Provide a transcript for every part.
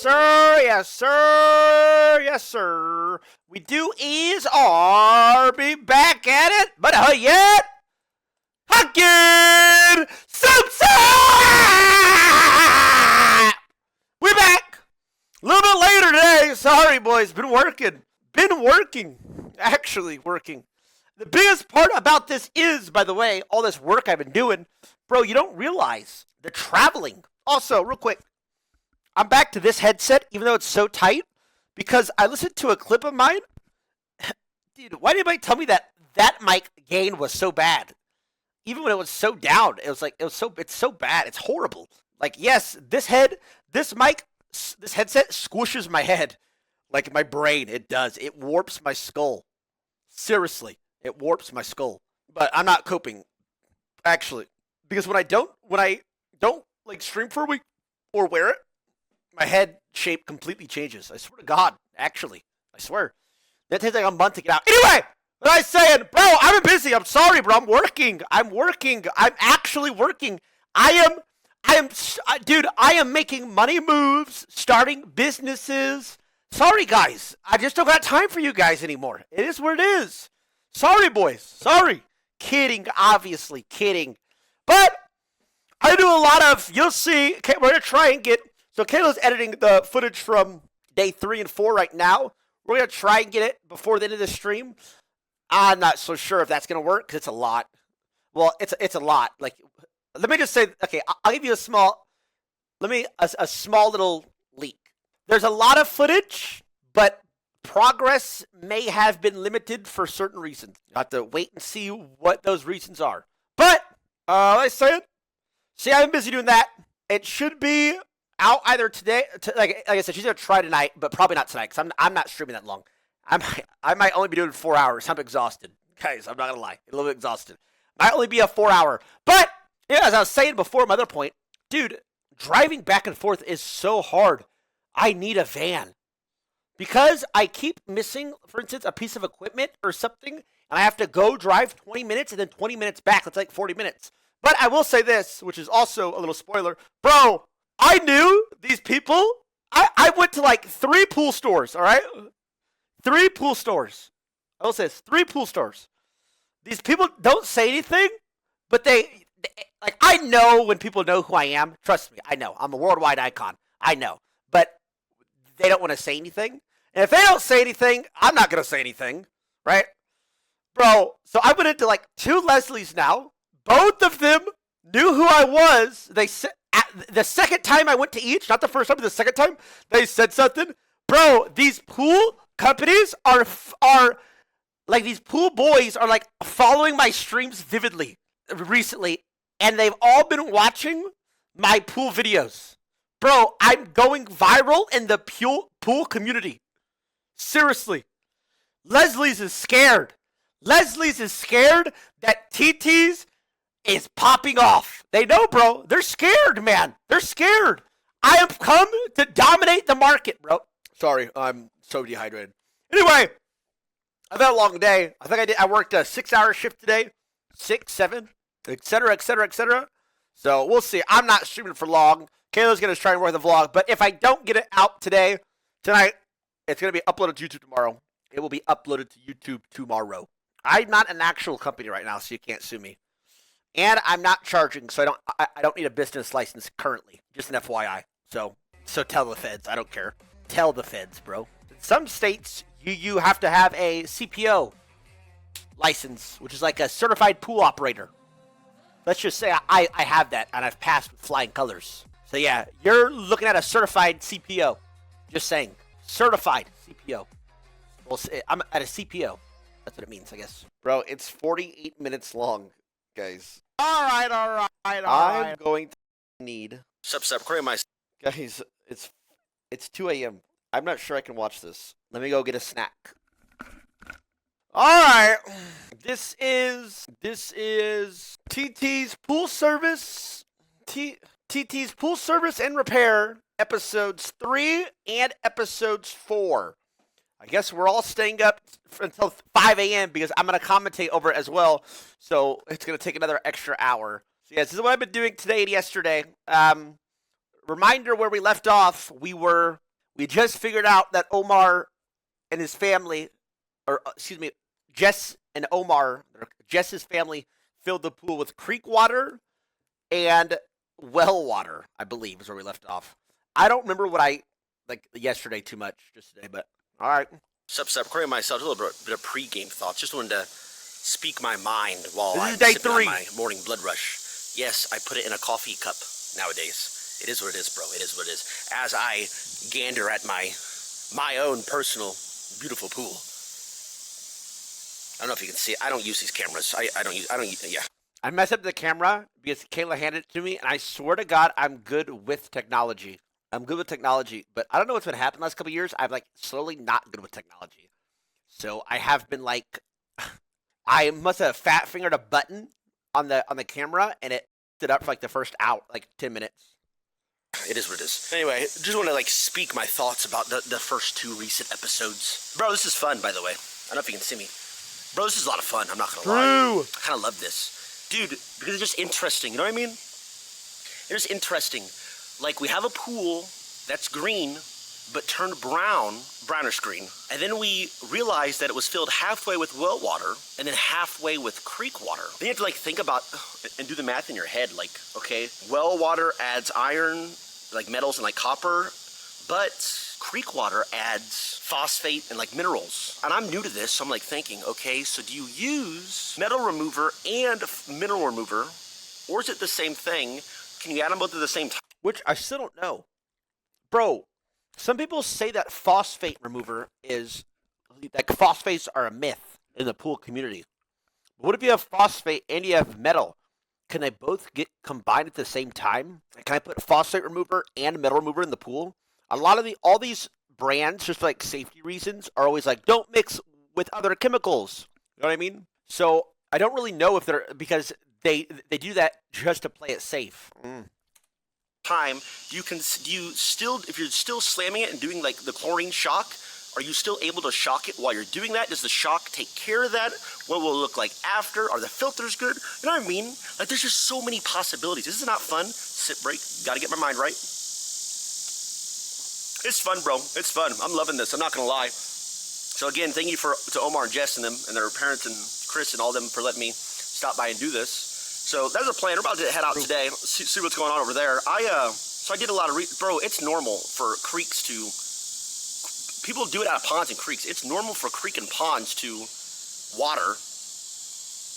sir. Yes, sir. Yes, sir. We do is are be back at it, but yet, again, we back. A little bit later today. Sorry, boys. Been working. Actually working. The biggest part about this is, by the way, all this work I've been doing, bro, you don't realize the traveling. Also, real quick, I'm back to this headset, even though it's so tight, because I listened to a clip of mine. Dude, why did anybody tell me that mic gain was so bad? Even when it was so down, it's so bad. It's horrible. Like, yes, this headset squishes my head. Like my brain, it does. It warps my skull. Seriously, it warps my skull. But I'm not coping, actually, because when I don't like stream for a week or wear it, my head shape completely changes. I swear to God, actually, I swear. That takes like a month to get out. Anyway, what I was saying, bro, I've been busy. I'm sorry, bro. I'm working. I'm actually working. Dude, I am making money moves, starting businesses. Sorry, guys. I just don't got time for you guys anymore. It is what it is. Sorry, boys. Sorry. Kidding, obviously. Kidding. But I do a lot of, you'll see, okay, we're going to try and get, so Kayla's editing the footage from day 3 and 4 right now. We're going to try and get it before the end of the stream. I'm not so sure if that's going to work because it's a lot. Well, it's a lot. Like, let me just say, okay, I'll give you a small little leak. There's a lot of footage, but progress may have been limited for certain reasons. You have to wait and see what those reasons are. But, like I said, see, I've been busy doing that. It should be out either today, like I said, she's going to try tonight, but probably not tonight, because I'm not streaming that long. I might only be doing 4 hours. I'm exhausted. Guys, I'm not going to lie. A little bit exhausted. Might only be a 4 hour. But, yeah, as I was saying before, my other point, dude, driving back and forth is so hard. I need a van. Because I keep missing, for instance, a piece of equipment or something, and I have to go drive 20 minutes and then 20 minutes back. That's like 40 minutes. But I will say this, which is also a little spoiler. Bro, I knew these people. I went to like 3 pool stores, all right? 3 pool stores. I will say this, 3 pool stores. These people don't say anything, but they like, I know when people know who I am. Trust me, I know. I'm a worldwide icon. I know. But they don't want to say anything. And if they don't say anything, I'm not going to say anything, right? Bro, so I went into like 2 Leslies now. Both of them knew who I was. They said, the second time I went to each, not the first time, but the second time, they said something. Bro, these pool companies are like, these pool boys are like following my streams vividly recently, and they've all been watching my pool videos. Bro, I'm going viral in the pool community. Seriously. Leslie's is scared. Leslie's is scared that TT's is popping off. They know, bro. They're scared, man. They're scared. I have come to dominate the market, bro. Sorry, I'm so dehydrated. Anyway, I've had a long day. I worked a 6-hour shift today. 6, 7, etc., etc., etc. So we'll see. I'm not streaming for long. Kayla's going to try and work the vlog. But if I don't get it out tonight, it's going to be uploaded to YouTube tomorrow. It will be uploaded to YouTube tomorrow. I'm not an actual company right now, so you can't sue me. And I'm not charging, so I don't need a business license currently. Just an FYI. So tell the feds. I don't care. Tell the feds, bro. In some states, you have to have a CPO license, which is like a certified pool operator. Let's just say I have that, and I've passed with flying colors. So yeah, you're looking at a certified CPO. Just saying. Certified CPO. Well, I'm at a CPO. That's what it means, I guess. Bro, it's 48 minutes long, guys. All right. I'm going to need... Stop, recording my... Guys, it's 2 a.m. I'm not sure I can watch this. Let me go get a snack. All right. This is TT's Pool Service. TT's Pool Service and Repair, episodes 3 and episodes 4. I guess we're all staying up until 5 a.m. because I'm going to commentate over it as well. So it's going to take another extra hour. So yes, this is what I've been doing today and yesterday. Reminder where we left off. We were We just figured out that Omar and his family, or excuse me, Jess and Omar, or Jess's family, filled the pool with creek water and well water, I believe, is where we left off. I don't remember what I like yesterday too much, just today, but all right. Sup, recording myself, a little bit of pre-game thoughts. Just wanted to speak my mind while This I'm is day sipping 3. on my morning blood rush. Yes, I put it in a coffee cup nowadays. It is what it is, bro. It is what it is. As I gander at my own personal beautiful pool. I don't know if you can see it. I don't use these cameras. Yeah. I messed up the camera because Kayla handed it to me, and I swear to God, I'm good with technology. I'm good with technology, but I don't know what's been happening the last couple of years. I'm like slowly not good with technology. So I have been like, I must have fat fingered a button on the camera, and it stood up for like the first hour, like 10 minutes. It is what it is. Anyway, just want to like speak my thoughts about the first 2 recent episodes. Bro, this is fun, by the way. I don't know if you can see me. Bro, this is a lot of fun. I'm not gonna lie. I kind of love this, dude, because it's just interesting. You know what I mean? It's just interesting. Like, we have a pool that's green, but turned brownish green. And then we realized that it was filled halfway with well water and then halfway with creek water. Then you have to like think about and do the math in your head. Like, okay, well water adds iron, like metals and like copper, but creek water adds phosphate and like minerals. And I'm new to this, so I'm like thinking, okay, so do you use metal remover and mineral remover, or is it the same thing? Can you add them both at the same time? Which I still don't know. Bro, some people say that phosphate remover is, like phosphates are a myth in the pool community. What if you have phosphate and you have metal? Can they both get combined at the same time? Can I put phosphate remover and metal remover in the pool? All these brands, just for like safety reasons, are always like, don't mix with other chemicals. You know what I mean? So I don't really know if they're, because they do that just to play it safe. Time, do you still, if you're still slamming it and doing like the chlorine shock, are you still able to shock it while you're doing that? Does the shock take care of that? What will it look like after? Are the filters good? You know what I mean? Like, there's just so many possibilities. This is not fun. Sip break. Gotta get my mind right. It's fun, bro. It's fun. I'm loving this. I'm not gonna lie. So again, thank you to Omar and Jess and them and their parents and Chris and all them for letting me stop by and do this. So that's a plan. We're about to head out today. See what's going on over there. So I did a lot of bro. It's normal for creeks to. People do it out of ponds and creeks. It's normal for creek and ponds to water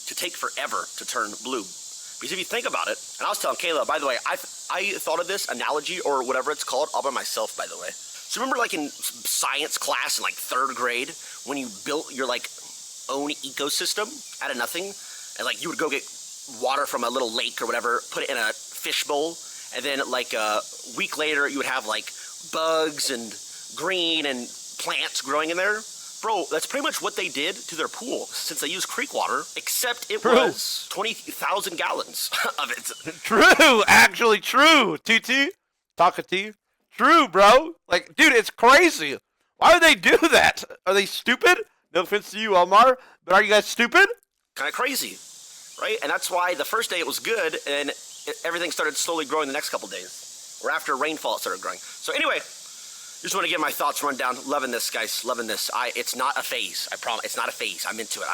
to take forever to turn blue. Because if you think about it, and I was telling Kayla, by the way, I thought of this analogy or whatever it's called all by myself, by the way. So remember like in science class in like 3rd grade when you built your like own ecosystem out of nothing, and like you would go get water from a little lake or whatever, put it in a fish bowl, and then like a week later you would have like bugs and green and plants growing in there. Bro, that's pretty much what they did to their pool since they used creek water, except it was 20,000 gallons of it. True, actually true. TT, talking to you. True, bro. Like, dude, it's crazy. Why would they do that? Are they stupid? No offense to you, Omar, but are you guys stupid? Kind of crazy, right? And that's why the first day it was good, and everything started slowly growing the next couple days, or after rainfall it started growing. So anyway, just want to get my thoughts run down. Loving this, guys. Loving this. It's not a phase. I promise. It's not a phase. I'm into it.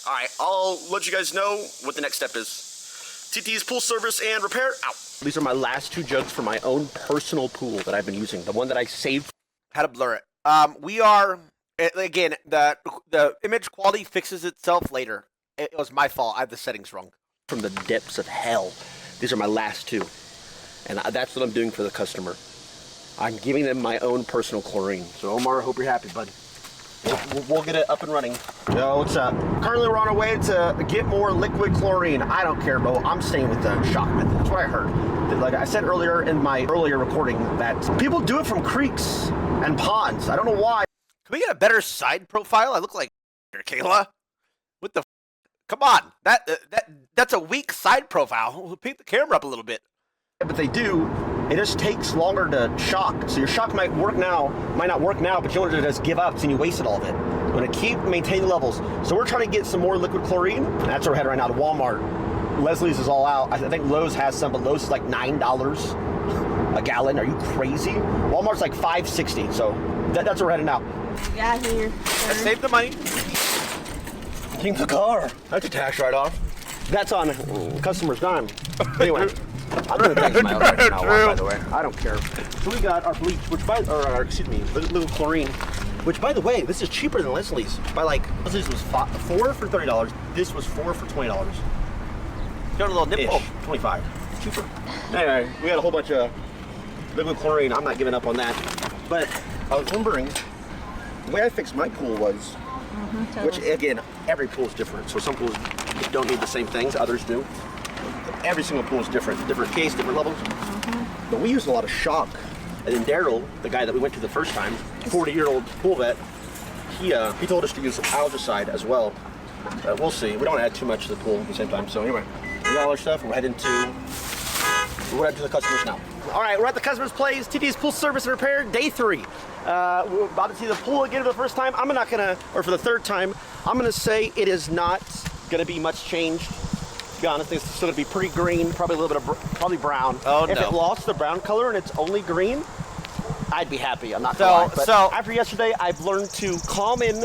All right. I'll let you guys know what the next step is. TT's pool service and repair. Out. These are my last 2 jugs for my own personal pool that I've been using. The one that I saved. How to blur it. We are, again, the image quality fixes itself later. It was my fault. I had the settings wrong. From the depths of hell. These are my last 2. And that's what I'm doing for the customer. I'm giving them my own personal chlorine. So Omar, I hope you're happy, bud. We'll get it up and running. Yo, what's up? Currently we're on our way to get more liquid chlorine. I don't care, bro. I'm staying with the shock method. That's what I heard. Like I said earlier in my earlier recording, that people do it from creeks and ponds. I don't know why. Can we get a better side profile? I look like Kayla. What the? Come on. That's a weak side profile. Paint the camera up a little bit. But they do. It just takes longer to shock. So your shock might not work now, but you want to just give up and you wasted all of it. You want to keep maintaining levels. So we're trying to get some more liquid chlorine. That's where we're headed right now to Walmart. Leslie's is all out. I think Lowe's has some, but Lowe's is like $9. a gallon. Are you crazy? Walmart's like $5.60, so that's where we're heading now. You got here. I saved the money. King the car. That's a tax write-off. That's on customer's dime. Anyway, I'm gonna text my own right now, by the way. I don't care. So we got our bleach, which excuse me, little chlorine. Which, by the way, this is cheaper than Leslie's. By like, Leslie's was 4 for $30. This was 4 for $20. Got a little nipple. 25. It's cheaper. Anyway, we got a whole bunch of liquid chlorine. I'm not giving up on that. But I was wondering, the way I fixed my pool was, which again, every pool is different. So some pools don't need the same things, others do. Every single pool is different. Different case, different levels. But we used a lot of shock. And then Daryl, the guy that we went to the first time, 40-year-old pool vet, he told us to use algicide as well. We'll see. We don't add too much to the pool at the same time. So anyway, we got all our stuff. We're heading to the customers now. All right, we're at the customer's place. TD's Pool Service and Repair, day 3. We're about to see the pool again for the first time. For the third time, I'm gonna say it is not gonna be much changed. To be honest, it's still gonna be pretty green, probably a little bit of probably brown. Oh, if no. it lost the brown color and it's only green, I'd be happy. I'm not gonna lie. But after yesterday, I've learned to calm in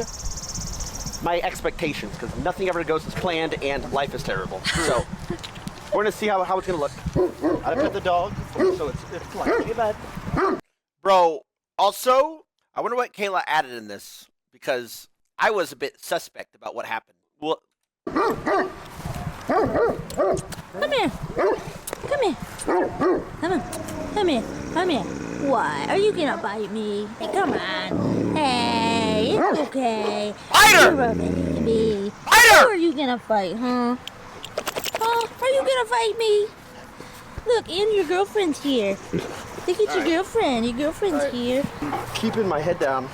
my expectations because nothing ever goes as planned and life is terrible. So we're gonna see how it's gonna look. I pet the dog, so it's like bad. Bro, also, I wonder what Kayla added in this because I was a bit suspect about what happened. Well, Come here. Come here. Come on. Come here. Come here. Why? Are you gonna bite me? Hey, come on. Hey, it's okay. Bite her! You're a baby. Bite her! Who are you gonna fight, huh? Huh? Are you gonna fight me? Look, and your girlfriend's here. Look at your girlfriend. Your girlfriend's here. Keeping my head down,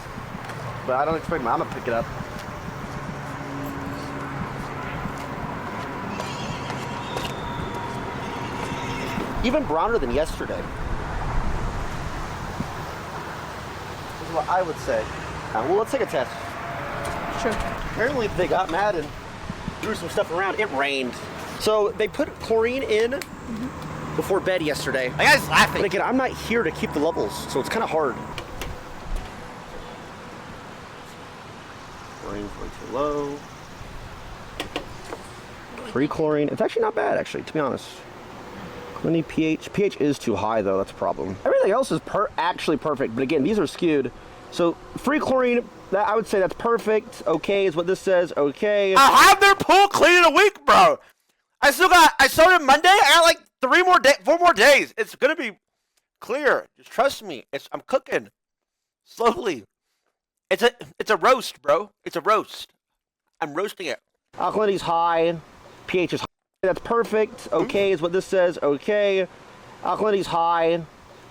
but I don't expect my mom to pick it up. Even browner than yesterday. Is what I would say. Well, let's take a test. Sure. Apparently they got mad and threw some stuff around. It rained. So they put chlorine in before bed yesterday. that guy's laughing. But again, I'm not here to keep the levels, so it's kind of hard. Chlorine's way too low. Free chlorine. It's actually not bad, actually, to be honest. Cleaning pH. pH is too high, though. That's a problem. Everything else is actually perfect, but again, these are skewed. So free chlorine, I would say that's perfect. Okay is what this says. Okay. I'll have their pool clean in a week, bro. I started Monday. I got like 4 more days. It's gonna be clear. Just trust me. I'm cooking slowly. It's a roast, bro. It's a roast. I'm roasting it. Alkalinity's high. pH is high. That's perfect. Okay is what this says. Okay. Alkalinity's high.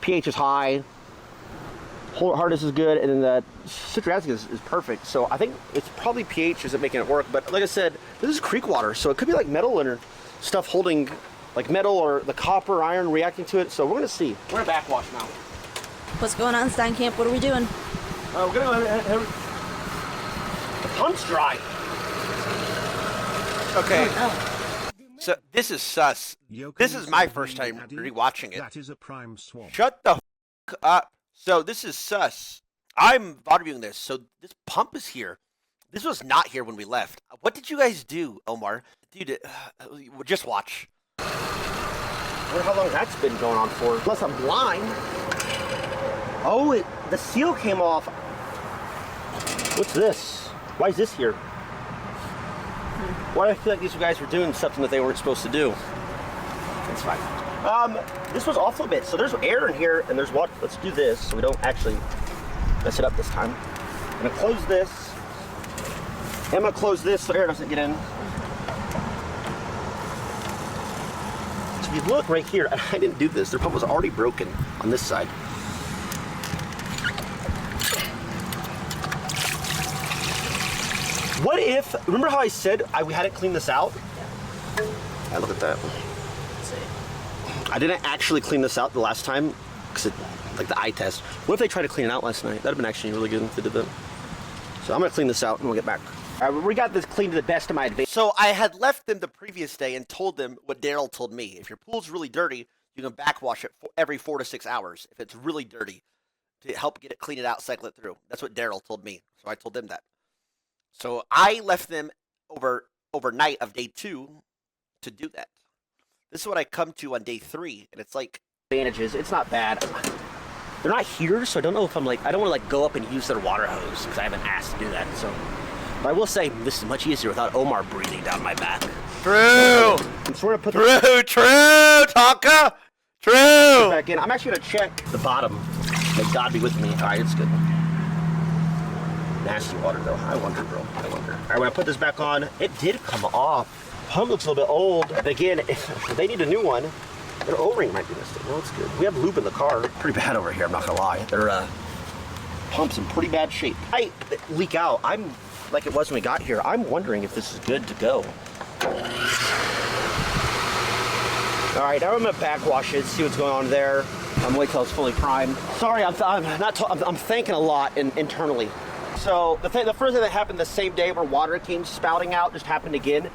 pH is high. Hardness is good, and then the citric acid is perfect. So I think it's probably pH isn't making it work. But like I said, this is creek water, so it could be like metal or stuff holding, like metal or the copper, iron reacting to it. So we're gonna see. We're gonna backwash now. What's going on, Steinkamp? What are we doing? We're gonna go. The pump's dry. Okay. Oh. So this is sus. This is my first time rewatching it. That is a prime swamp. Shut the f up. So this is sus. I'm reviewing this. So this pump is here. This was not here when we left. What did you guys do, Omar? Dude, just watch. I wonder how long that's been going on for. Unless I'm blind. Oh, the seal came off. What's this? Why is this here? Why do I feel like these guys were doing something that they weren't supposed to do? It's fine. This was off a bit, so there's air in here, and there's water. Let's do this so we don't actually mess it up this time. I'm gonna close this. And I'm gonna close this so air doesn't get in. So if you look right here, I didn't do this. Their pump was already broken on this side. What if, remember how I said we hadn't cleaned this out? Yeah. Look at that. I didn't actually clean this out the last time, because like the eye test. What if they tried to clean it out last night? That'd have been actually really good if they did that. So I'm gonna clean this out and we'll get back. All right, we got this cleaned to the best of my ability. So I had left them the previous day and told them what Daryl told me. If your pool's really dirty, you can backwash it every 4 to 6 hours if it's really dirty to help get it, clean it out, cycle it through. That's what Daryl told me. So I told them that. So I left them overnight of day 2 to do that. This is what I come to on day 3, and it's like advantages. It's not bad. They're not here, so I don't know if I don't want to like go up and use their water hose because I haven't asked to do that. So, but I will say this is much easier without Omar breathing down my back. True. I'm sort of put True, Tonka. True. back in. I'm actually gonna check the bottom. May God be with me. All right, it's good. Nasty water though. I wonder, bro. I wonder. All right, when I put this back on, it did come off. Pump looks a little bit old. But again, if they need a new one, their O-ring might be missing. No, it's good. We have lube in the car. Pretty bad over here, I'm not gonna lie. Their pump's in pretty bad shape. I leak out. I'm like it was when we got here. I'm wondering if this is good to go. All right, now I'm gonna backwash it, see what's going on there. I'm gonna wait till it's fully primed. Sorry, I'm thinking a lot internally. So the first thing that happened the same day where water came spouting out just happened again.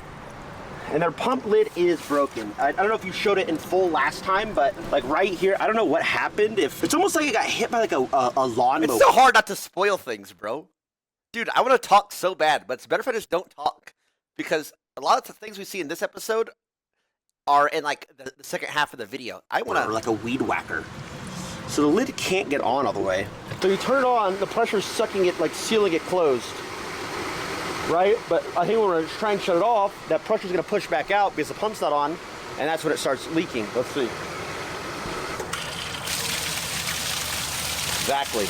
And their pump lid is broken. I don't know if you showed it in full last time, but like right here, I don't know what happened. If it's almost like it got hit by like a lawnmower. It's so hard not to spoil things, bro. Dude, I want to talk so bad, but it's better if I just don't talk. Because a lot of the things we see in this episode are in like the second half of the video. I want to like a weed whacker. So the lid can't get on all the way. So you turn it on, the pressure's sucking it, like sealing it closed. Right? But I think when we're trying to shut it off, that pressure's gonna push back out because the pump's not on, and that's when it starts leaking. Let's see. Exactly.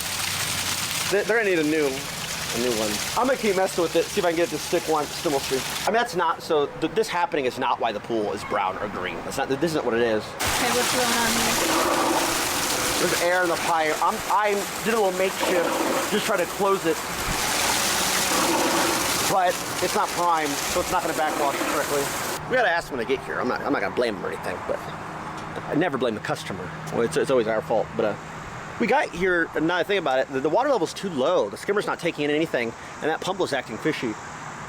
They're gonna need a new one. I'm gonna keep messing with it, see if I can get it to stick one still stream. I mean, that's not, so this happening is not why the pool is brown or green. That's not, this isn't what it is. Okay, what's going on here? There's air in the pipe. I did a little makeshift, just try to close it. But it's not primed, so it's not going to backwash correctly. We got to ask them when they get here. I'm not going to blame them or anything, but I never blame the customer. Well, it's always our fault. But we got here, and now I think about it, the water level's too low. The skimmer's not taking in anything, and that pump was acting fishy.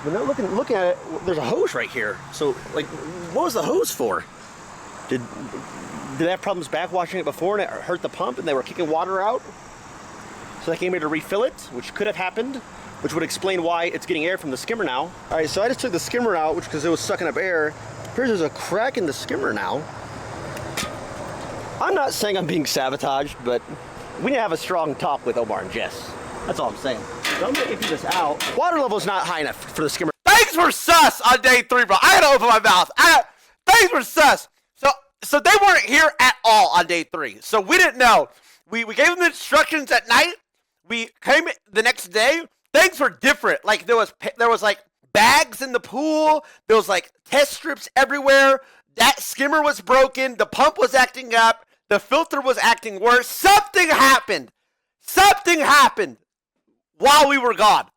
But now looking at it, there's a hose right here. So, like, what was the hose for? Did they have problems backwashing it before and it hurt the pump and they were kicking water out? So they came here to refill it, which could have happened, which would explain why it's getting air from the skimmer now. All right, so I just took the skimmer out, which because it was sucking up air. Appears there's a crack in the skimmer now. I'm not saying I'm being sabotaged, but we need to have a strong talk with Omar and Jess. That's all I'm saying. So I'm gonna empty this out. Water level's not high enough for the skimmer. Things were sus on day 3, bro. I had to open my mouth. Things were sus. So they weren't here at all on day 3. So we didn't know. We gave them the instructions at night. We came the next day. Things were different. Like there was like bags in the pool. There was like test strips everywhere. That skimmer was broken. The pump was acting up. The filter was acting worse. Something happened. Something happened while we were gone.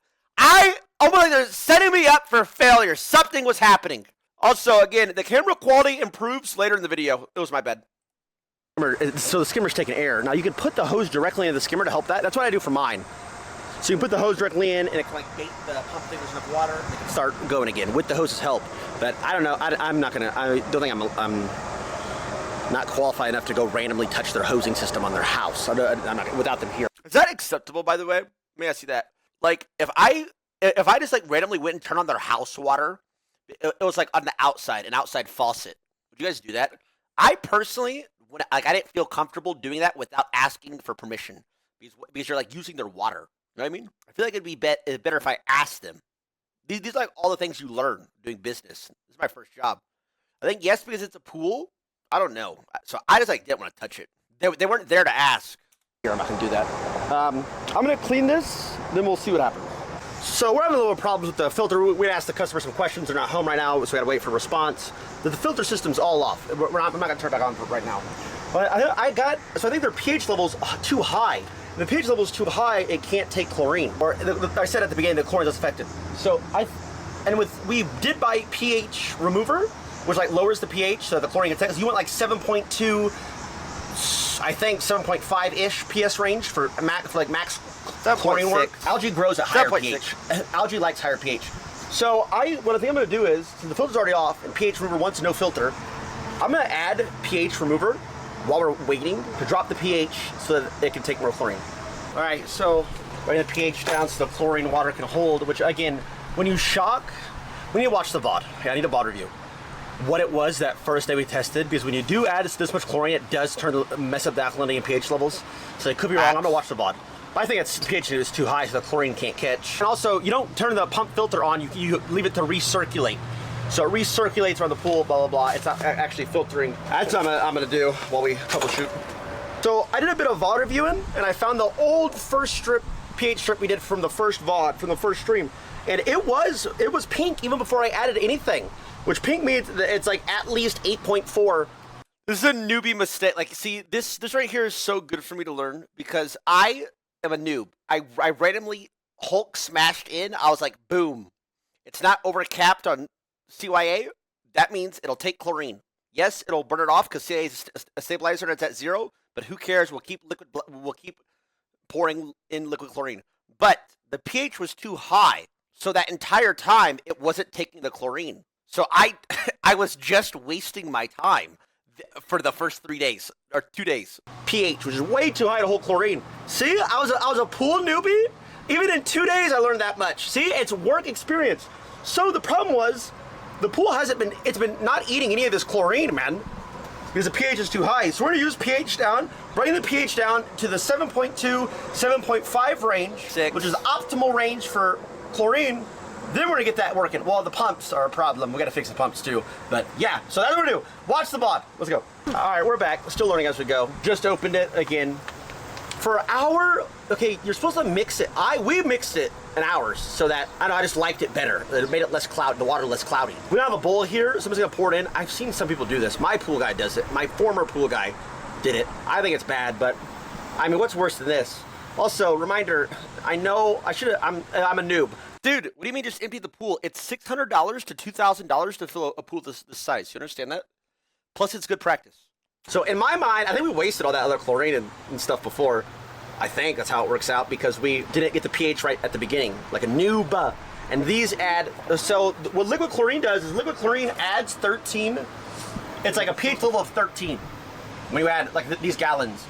Almost like they're setting me up for failure. Something was happening. Also, again, the camera quality improves later in the video. It was my bad. So the skimmer's taking air. Now you can put the hose directly into the skimmer to help that. That's what I do for mine. So you can put the hose directly in and it can like bait the pump thing with enough water and it can start going again with the hose's help. But I don't know, I don't think I'm not qualified enough to go randomly touch their hosing system on their house. I'm not without them here. Is that acceptable, by the way? Let me ask you that. Like, if I just like randomly went and turned on their house water, it was like on the outside, an outside faucet. Would you guys do that? I personally, I didn't feel comfortable doing that without asking for permission because you're like using their water. You know what I mean? I feel like it'd be better if I asked them. These are like all the things you learn doing business. This is my first job. I think yes because it's a pool. I don't know. So I just like didn't want to touch it. They weren't there to ask. Here, I'm not gonna do that. I'm gonna clean this, then we'll see what happens. So we're having a little problems with the filter. We asked the customer some questions. They're not home right now, so we gotta wait for a response. The filter system's all off. I'm not gonna turn it back on right now. But I think their pH level's too high. If the pH level's too high, it can't take chlorine. Or I said at the beginning that chlorine is affected. So we did buy pH remover, which like lowers the pH so the chlorine can take. So you want like 7.2, I think 7.5-ish PS range for max chlorine work. Algae grows at higher pH. Algae likes higher pH. So what I think I'm going to do is, since the filter's already off and pH remover wants no filter, I'm going to add pH remover while we're waiting to drop the pH so that it can take more chlorine. All right, so bring the pH down so the chlorine water can hold, which again, when you shock, we need to watch the VOD. Okay, I need a VOD review. What it was that first day we tested, because when you do add this much chlorine, it does mess up the alkalinity and pH levels. So it could be wrong. I'm gonna watch the VOD. But I think its pH is too high, so the chlorine can't catch. And also, you don't turn the pump filter on, you leave it to recirculate. So it recirculates around the pool, blah, blah, blah. It's not actually filtering. That's what I'm gonna do while we troubleshoot. So I did a bit of VOD reviewing, and I found the old first strip, pH strip we did from the first VOD, from the first stream. And it was pink even before I added anything. Which pink means that it's like at least 8.4. This is a newbie mistake. Like, see, this right here is so good for me to learn because I am a noob. I randomly Hulk smashed in. I was like, boom. It's not overcapped on CYA. That means it'll take chlorine. Yes, it'll burn it off because CYA is a stabilizer and it's at 0. But who cares? We'll keep pouring in liquid chlorine. But the pH was too high, so that entire time it wasn't taking the chlorine. So I was just wasting my time for the first 3 days or 2 days. pH, which is way too high to hold chlorine. See, I was a pool newbie. Even in 2 days, I learned that much. See, it's work experience. So the problem was, the pool it's been not eating any of this chlorine, man, because the pH is too high. So we're gonna use pH down, bring the pH down to the 7.2, 7.5 range, which is the optimal range for chlorine. Then we're gonna get that working. Well, the pumps are a problem. We gotta fix the pumps too. But yeah, so that's what we're gonna do. Watch the VOD. Let's go. All right, we're back. Still learning as we go. Just opened it again. For an hour, okay, you're supposed to mix it. We mixed it in hours so that, I just liked it better. It made it less cloud, the water less cloudy. We don't have a bowl here. Somebody's gonna pour it in. I've seen some people do this. My pool guy does it. My former pool guy did it. I think it's bad, but I mean, what's worse than this? Also, reminder, I'm a noob. Dude, what do you mean just empty the pool? It's $600 to $2,000 to fill a pool this size. You understand that? Plus, it's good practice. So in my mind, I think we wasted all that other chlorine and stuff before. I think that's how it works out because we didn't get the pH right at the beginning, like a noob. And these add, so what liquid chlorine does is liquid chlorine adds 13. It's like a pH level of 13 when you add like these gallons.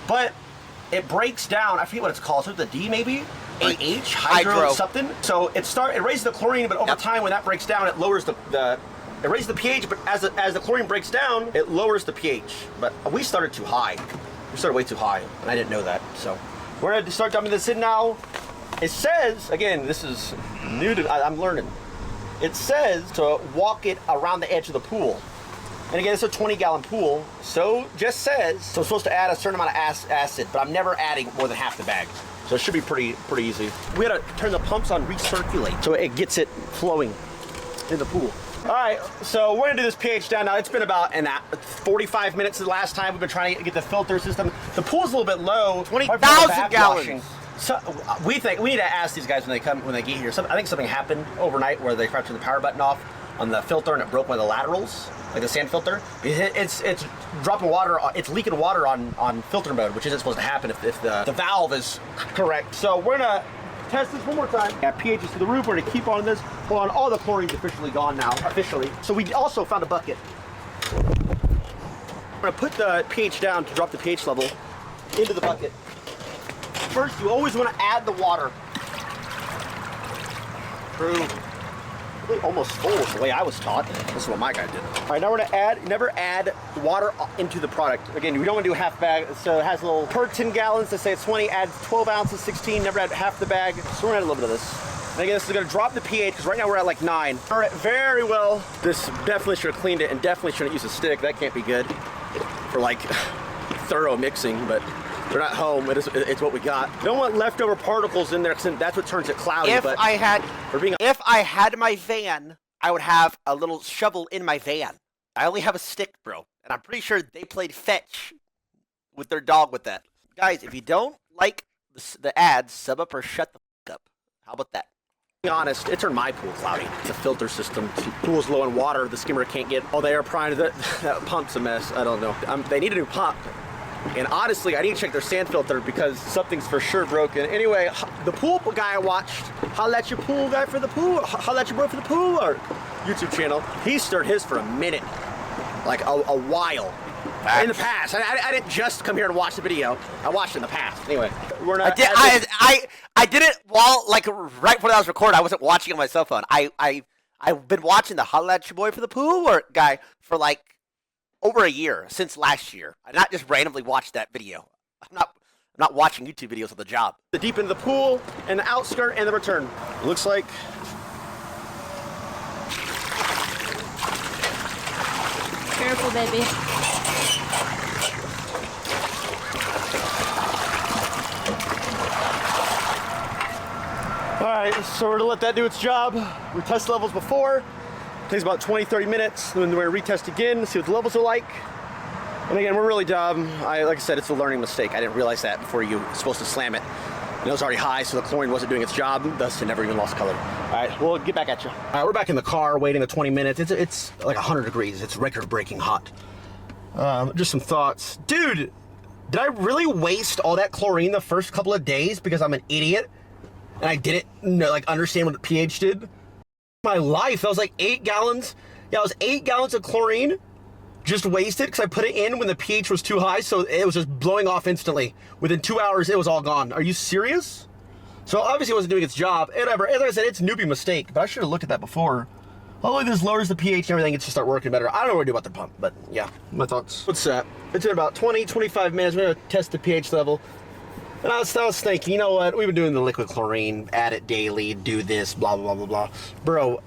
But it breaks down, I forget what it's called, so the D maybe? AH, hydro something. So it raises the chlorine, but over time when that breaks down, it lowers it raises the pH, but as the chlorine breaks down, it lowers the pH. But we started too high. We started way too high, and I didn't know that. So we're gonna start dumping this in now. It says, again, this is new to, I'm learning. It says to walk it around the edge of the pool. And again, it's a 20-gallon pool, so just says, so I'm supposed to add a certain amount of acid, but I'm never adding more than half the bag. So it should be pretty easy. We gotta turn the pumps on, recirculate, so it gets it flowing in the pool. All right, so we're gonna do this pH down now. It's been about 45 minutes the last time we've been trying to get the filter system. The pool's a little bit low. 20,000 gallons. So we need to ask these guys when they get here. I think something happened overnight where they forgot to turn the power button off on the filter and it broke one of the laterals, like the sand filter. It's dropping water, it's leaking water on filter mode, which isn't supposed to happen if the valve is correct. So we're gonna test this one more time. Yeah, pH is to the roof. We're gonna keep on this. Hold on, all the chlorine's officially gone now, officially. So we also found a bucket. We're gonna put the pH down to drop the pH level into the bucket. First, you always want to add the water. True. Really almost full the way I was taught. This is what my guy did. All right, now we're gonna never add water into the product. Again, we don't want to do half bag, so it has a little, per 10 gallons, to say it's 20, adds 12 ounces, 16, never add half the bag. So we're gonna add a little bit of this. And again, this is gonna drop the pH, because right now we're at like 9. All right, very well. This definitely should have cleaned it, and definitely shouldn't use a stick. That can't be good for like thorough mixing, but they're not home. It's what we got. You don't want leftover particles in there, because that's what turns it cloudy. If I had my van, I would have a little shovel in my van. I only have a stick, bro. And I'm pretty sure they played fetch with their dog with that. Guys, if you don't like the ads, sub up or shut the f up. How about that? Be honest, it turned my pool cloudy. It's a filter system. The pool's low in water. The skimmer can't get all the air prior to that pump's a mess. I don't know. They need a new pump. And honestly, I need to check their sand filter because something's for sure broken. Anyway, the pool guy I watched, holla at your pool guy for the pool, holla at your bro for the pool, or YouTube channel, he stirred his for a minute, like a while. In the past. I didn't just come here to watch the video. I watched it in the past. Anyway, we're not. I did it while, like, right before I was recording. I wasn't watching on my cell phone. I've been watching the Holla at Your Boy for the Pool or guy for like over a year, since last year. I not just randomly watched that video. I'm not watching YouTube videos on the job. The deep into the pool and the outskirt and the return. Looks like. Careful, baby. All right, so we're gonna let that do its job. We test levels before. Takes about 20-30 minutes. Then we're gonna retest again, see what the levels are like. And again, we're really dumb. Like I said, it's a learning mistake. I didn't realize that before you were supposed to slam it. And it was already high, so the chlorine wasn't doing its job, thus it never even lost color. All right, we'll get back at you. All right, we're back in the car waiting the 20 minutes. It's like 100 degrees. It's record-breaking hot. Just some thoughts. Dude, did I really waste all that chlorine the first couple of days because I'm an idiot? And I didn't understand what the pH did? My life, that was like 8 gallons. Yeah, it was 8 gallons of chlorine just wasted because I put it in when the pH was too high, so it was just blowing off instantly. Within 2 hours, it was all gone. Are you serious? So obviously it wasn't doing its job. And whatever, as I said, it's a newbie mistake, but I should have looked at that before. Hopefully this lowers the pH and everything, it should start working better. I don't know what to do about the pump, but yeah, my thoughts. What's that? It's in about 20-25 minutes. We're gonna test the pH level. And I was thinking, you know what? We've been doing the liquid chlorine, add it daily, do this, blah, blah, blah, blah, blah. Bro,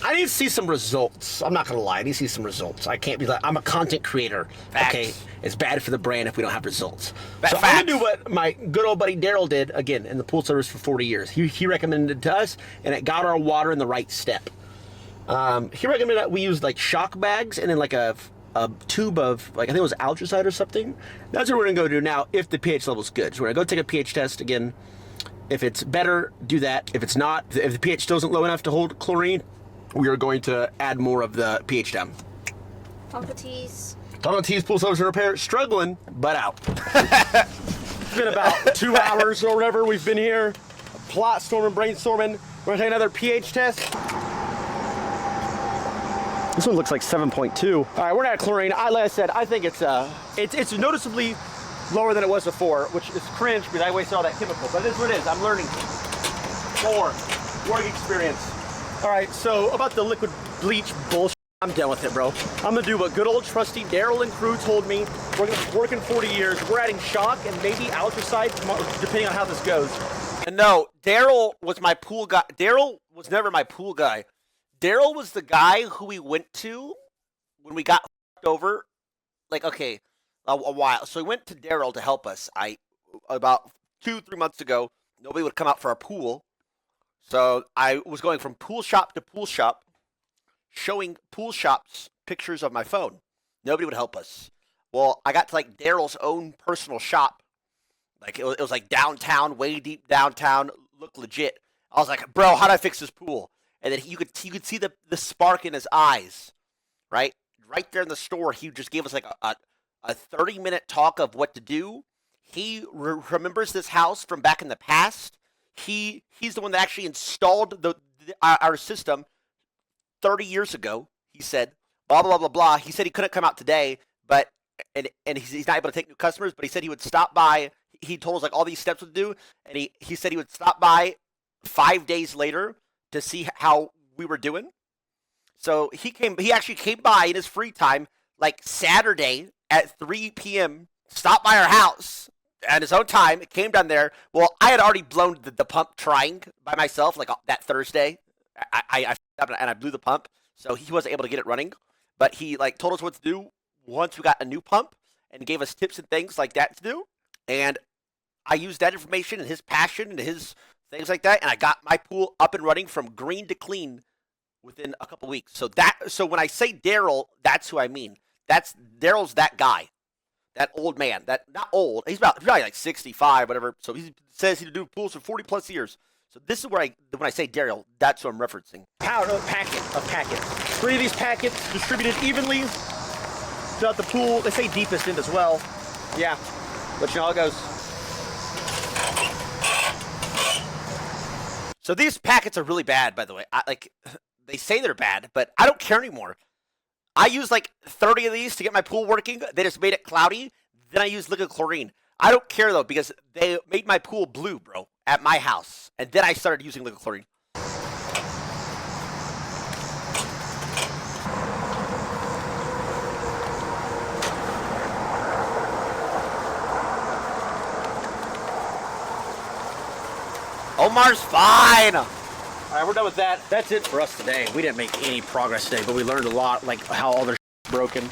I need to see some results. I'm not going to lie. I need to see some results. I can't be like, I'm a content creator. Facts. Okay? It's bad for the brand if we don't have results. So Facts. I'm going to do what my good old buddy Daryl did, again, in the pool service for 40 years. He recommended it to us, and it got our water in the right step. He recommended that we use, like, shock bags and then, like, a tube of, like, I think it was Altricide or something. That's what we're going to go do now if the pH level's good. So we're going to go take a pH test again. If it's better, do that. If it's not, if the pH still isn't low enough to hold chlorine, we are going to add more of the pH down. Talkatees. Talkatees pool service and repair, struggling, but out. It's been about 2 hours or whatever we've been here, plot storming, brainstorming. We're gonna take another pH test. This one looks like 7.2. All right, we're not at chlorine. Like I said, I think it's noticeably lower than it was before, which is cringe because I wasted all that chemical. But it is what it is. I'm learning more work experience. All right, so about the liquid bleach bullshit, I'm done with it, bro. I'm gonna do what good old trusty Daryl and crew told me. We're gonna work in 40 years. We're adding shock and maybe Altricide, depending on how this goes. And no, Daryl was my pool guy. Daryl was never my pool guy. Daryl was the guy who we went to when we got over, like, okay, a while. So we went to Daryl to help us. About 2-3 months ago, nobody would come out for our pool. So I was going from pool shop to pool shop, showing pool shops pictures of my phone. Nobody would help us. Well, I got to, like, Daryl's own personal shop. Like, it was like downtown, way deep downtown, looked legit. I was like, bro, how do I fix this pool? And then you could see the spark in his eyes, right? Right there in the store, he just gave us like a 30-minute talk of what to do. He remembers this house from back in the past. He's the one that actually installed our system 30 years ago. He said, blah, blah, blah, blah. He said he couldn't come out today, but and he's not able to take new customers, but he said he would stop by. He told us like all these steps to do, and he said he would stop by 5 days later to see how we were doing. So he actually came by in his free time, like Saturday at 3 p.m., stopped by our house at his own time, came down there. Well, I had already blown the pump trying by myself, like that Thursday. I and I blew the pump, so he wasn't able to get it running. But he like told us what to do once we got a new pump and gave us tips and things like that to do. And I used that information and his passion and his things like that, and I got my pool up and running from green to clean within a couple weeks. So when I say Daryl, that's who I mean. Daryl's that guy, that old man. That not old. He's probably like 65, whatever. So he says he'd do pools for 40 plus years. So this is where when I say Daryl, that's what I'm referencing. Packet. 3 of these packets distributed evenly throughout the pool. They say deepest end as well. Yeah, let you know how it goes. So these packets are really bad, by the way. They say they're bad, but I don't care anymore. I used like 30 of these to get my pool working. They just made it cloudy. Then I used liquid chlorine. I don't care though because they made my pool blue, bro, at my house. And then I started using liquid chlorine. Omar's fine. All right, we're done with that. That's it for us today. We didn't make any progress today, but we learned a lot, like how all their broken. All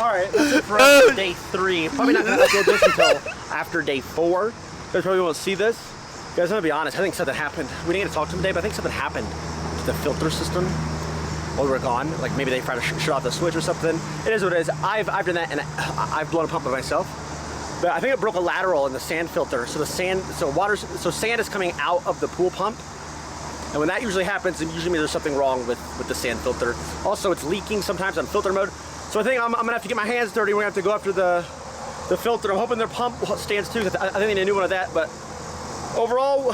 right, that's it for us for day 3. Probably not going to upload this until after day 4. You guys probably won't see this. Guys, I'm going to be honest. I think something happened. We didn't get to talk to them today, but I think something happened to the filter system while we were gone. Like maybe they tried to shut off the switch or something. It is what it is. I've done that, and I've blown a pump by myself. But I think it broke a lateral in the sand filter. So sand is coming out of the pool pump. And when that usually happens, it usually means there's something wrong with the sand filter. Also, it's leaking sometimes on filter mode. So I think I'm gonna have to get my hands dirty. We're gonna have to go after the filter. I'm hoping their pump stands too. I think they need a new one of that. But overall,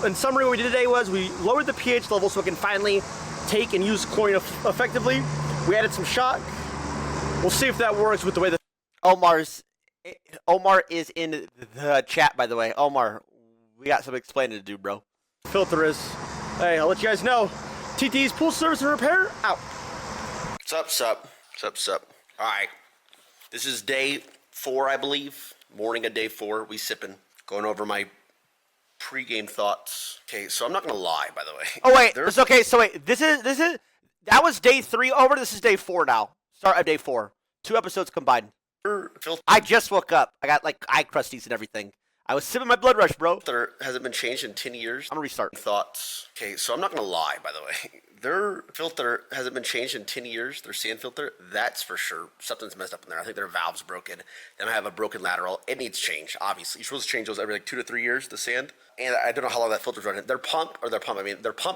in summary, what we did today was we lowered the pH level so it can finally take and use chlorine effectively. We added some shock. We'll see if that works with the way the Omar is in the chat, by the way. Omar, we got some explaining to do, bro. Filter is. Hey, I'll let you guys know. TT's pool service and repair out. Sup. All right. This is day 4, I believe. Morning of day 4. We sipping. Going over my pregame thoughts. Okay, so I'm not gonna lie, by the way. Oh wait, it's okay. So wait, this is that was day 3 over. This is day 4 now. Start of day 4. 2 episodes combined. I just woke up. I got like eye crusties and everything. I was sipping my blood rush, bro. There hasn't been changed in 10 years. I'm gonna restart. Thoughts. Okay, so I'm not gonna lie, by the way. Their filter hasn't been changed in 10 years. Their sand filter, that's for sure. Something's messed up in there. I think their valve's broken. They might have a broken lateral. It needs change, obviously. You're supposed to change those every like 2 to 3 years, the sand. And I don't know how long that filter's running. Their pump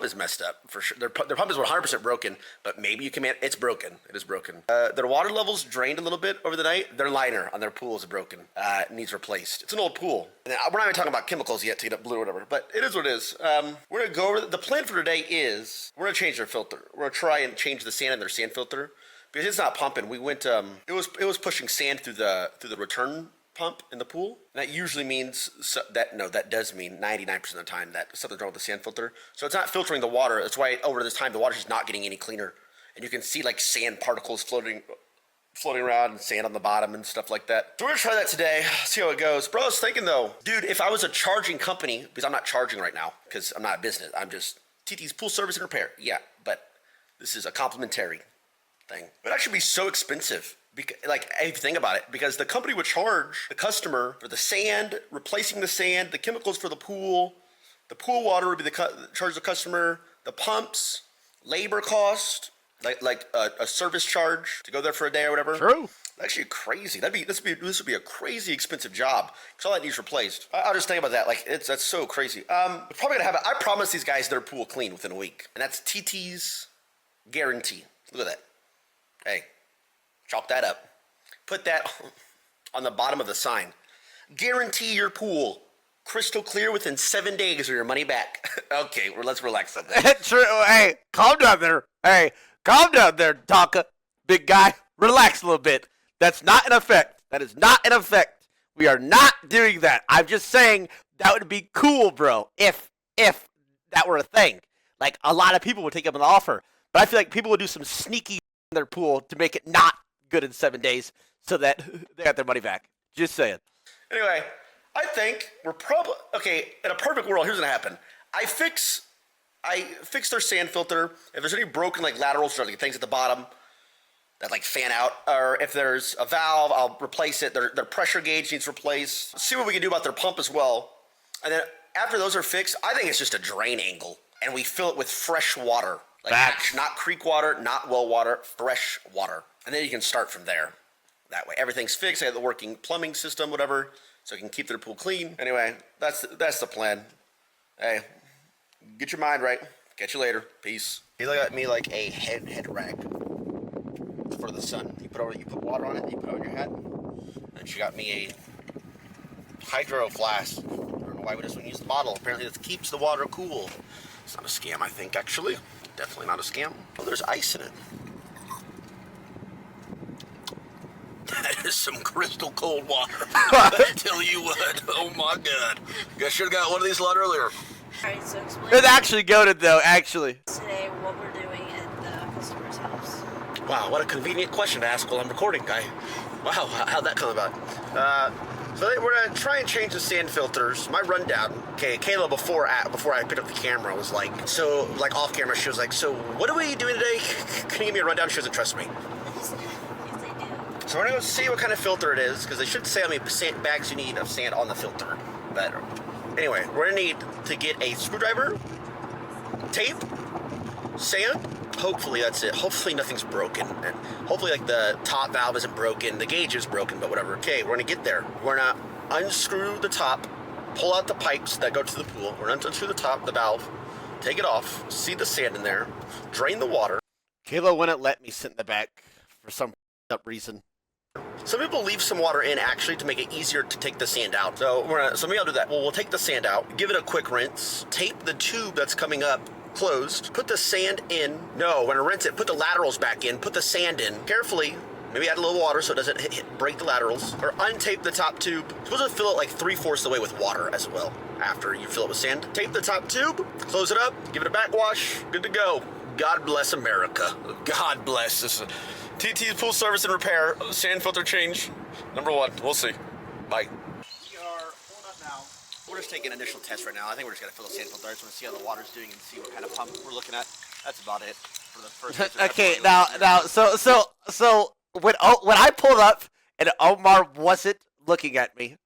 is messed up for sure. Their pump is 100% broken, but maybe you can, it's broken. It is broken. Their water levels drained a little bit over the night. Their liner on their pool is broken. It needs replaced. It's an old pool. And we're not even talking about chemicals yet to get it blue or whatever, but it is what it is. We're going to go over, the plan for today is, we're going to change their filter. We're going to try and change the sand in their sand filter because it's not pumping. We went, it was pushing sand through the return pump in the pool. And that usually means that does mean 99% of the time that something's wrong with the sand filter. So it's not filtering the water. That's why over this time the water's just not getting any cleaner. And you can see like sand particles floating around and sand on the bottom and stuff like that. So we're gonna try that today, see how it goes. Bro, I was thinking though, dude, if I was a charging company, because I'm not charging right now, because I'm not a business, I'm just TT's pool service and repair. Yeah, but this is a complimentary thing. But that should be so expensive. Because, like, if you think about it, because the company would charge the customer for the sand, replacing the sand, the chemicals for the pool water would be charge the customer, the pumps, labor cost, like a service charge to go there for a day or whatever. True. Actually, crazy. This would be a crazy expensive job because all that needs replaced. I'll just think about that. Like that's so crazy. We're probably gonna have it. I promise these guys their pool clean within a week, and that's TT's guarantee. Look at that. Hey. Chalk that up. Put that on the bottom of the sign. Guarantee your pool crystal clear within 7 days or your money back. Okay, well, let's relax on that. True. Hey, calm down there. Hey, calm down there, Tonka. Big guy. Relax a little bit. That's not in effect. That is not in effect. We are not doing that. I'm just saying that would be cool, bro, if that were a thing. Like, a lot of people would take up an offer. But I feel like people would do some sneaky in their pool to make it not good in 7 days so that they got their money back. Just saying. Anyway, I think we're probably, okay, in a perfect world, here's what happen. I fix their sand filter. If there's any broken like laterals or like things at the bottom that like fan out, or if there's a valve, I'll replace it. Their pressure gauge needs replaced. See what we can do about their pump as well. And then after those are fixed, I think it's just a drain angle. And we fill it with fresh water. Like not creek water, not well water, fresh water. And then you can start from there. That way, everything's fixed. I have the working plumbing system, whatever, so I can keep their pool clean. Anyway, that's the plan. Hey, get your mind right. Catch you later. Peace. He looked at me like a head rag for the sun. You put water on it. You put it on your head. And she got me a hydro flask. I don't know why we just wouldn't use the bottle. Apparently, this keeps the water cool. It's not a scam, I think, actually. Definitely not a scam. Oh, there's ice in it. That is some crystal cold water. I tell you what, oh my god. I should have got one of these a lot earlier. Alright, so explain It's actually goated though, actually. today what we're doing at the customer's house. Wow, what a convenient question to ask while I'm recording, guy. Wow, how'd that come about? So we're gonna try and change the sand filters. My rundown, okay, Kayla before I picked up the camera was like, so like off camera, she was like, so what are we doing today? Can you give me a rundown? She doesn't trust me. Yes, I do. So we're gonna go see what kind of filter it is, because they should say how many sand bags you need of sand on the filter. But anyway, we're gonna need to get a screwdriver, tape, sand. Hopefully that's it. Hopefully nothing's broken, and hopefully like the top valve isn't broken, the gauge is broken, but whatever. Okay, we're gonna get there. We're gonna unscrew the top, pull out the pipes that go to the pool. We're gonna unscrew the top, the valve, take it off, see the sand in there, drain the water. Kayla wouldn't let me sit in the back for some up reason. Some people leave some water in actually to make it easier to take the sand out. So maybe I'll do that. Well, we'll take the sand out, give it a quick rinse, tape the tube that's coming up closed, put the sand in. No, when I rinse it, put the laterals back in, put the sand in carefully. Maybe add a little water so it doesn't break the laterals. Or untape the top tube. You're supposed to fill it like 3/4 the way with water as well after you fill it with sand. Tape the top tube, close it up, give it a backwash, good to go. God bless America. God bless. This is TT's Pool Service and Repair, sand filter change, #1. We'll see. Bye. We are pulling up now. We're just taking initial tests right now. I think we're just gonna fill the sand filter. I just want to see how the water's doing and see what kind of pump we're looking at. That's about it for the first. Okay, now, so when I pulled up and Omar wasn't looking at me,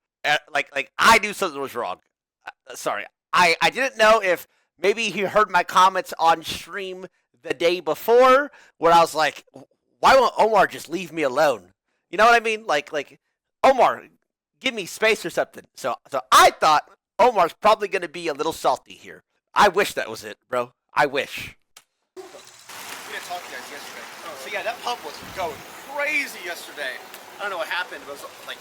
like I knew something was wrong. Sorry, I didn't know if maybe he heard my comments on stream the day before, where I was like, why won't Omar just leave me alone? You know what I mean? Like Omar, give me space or something. So I thought Omar's probably gonna be a little salty here. I wish that was it, bro. I wish. We didn't talk to you guys yesterday. So yeah, that pump was going crazy yesterday. I don't know what happened. It was like,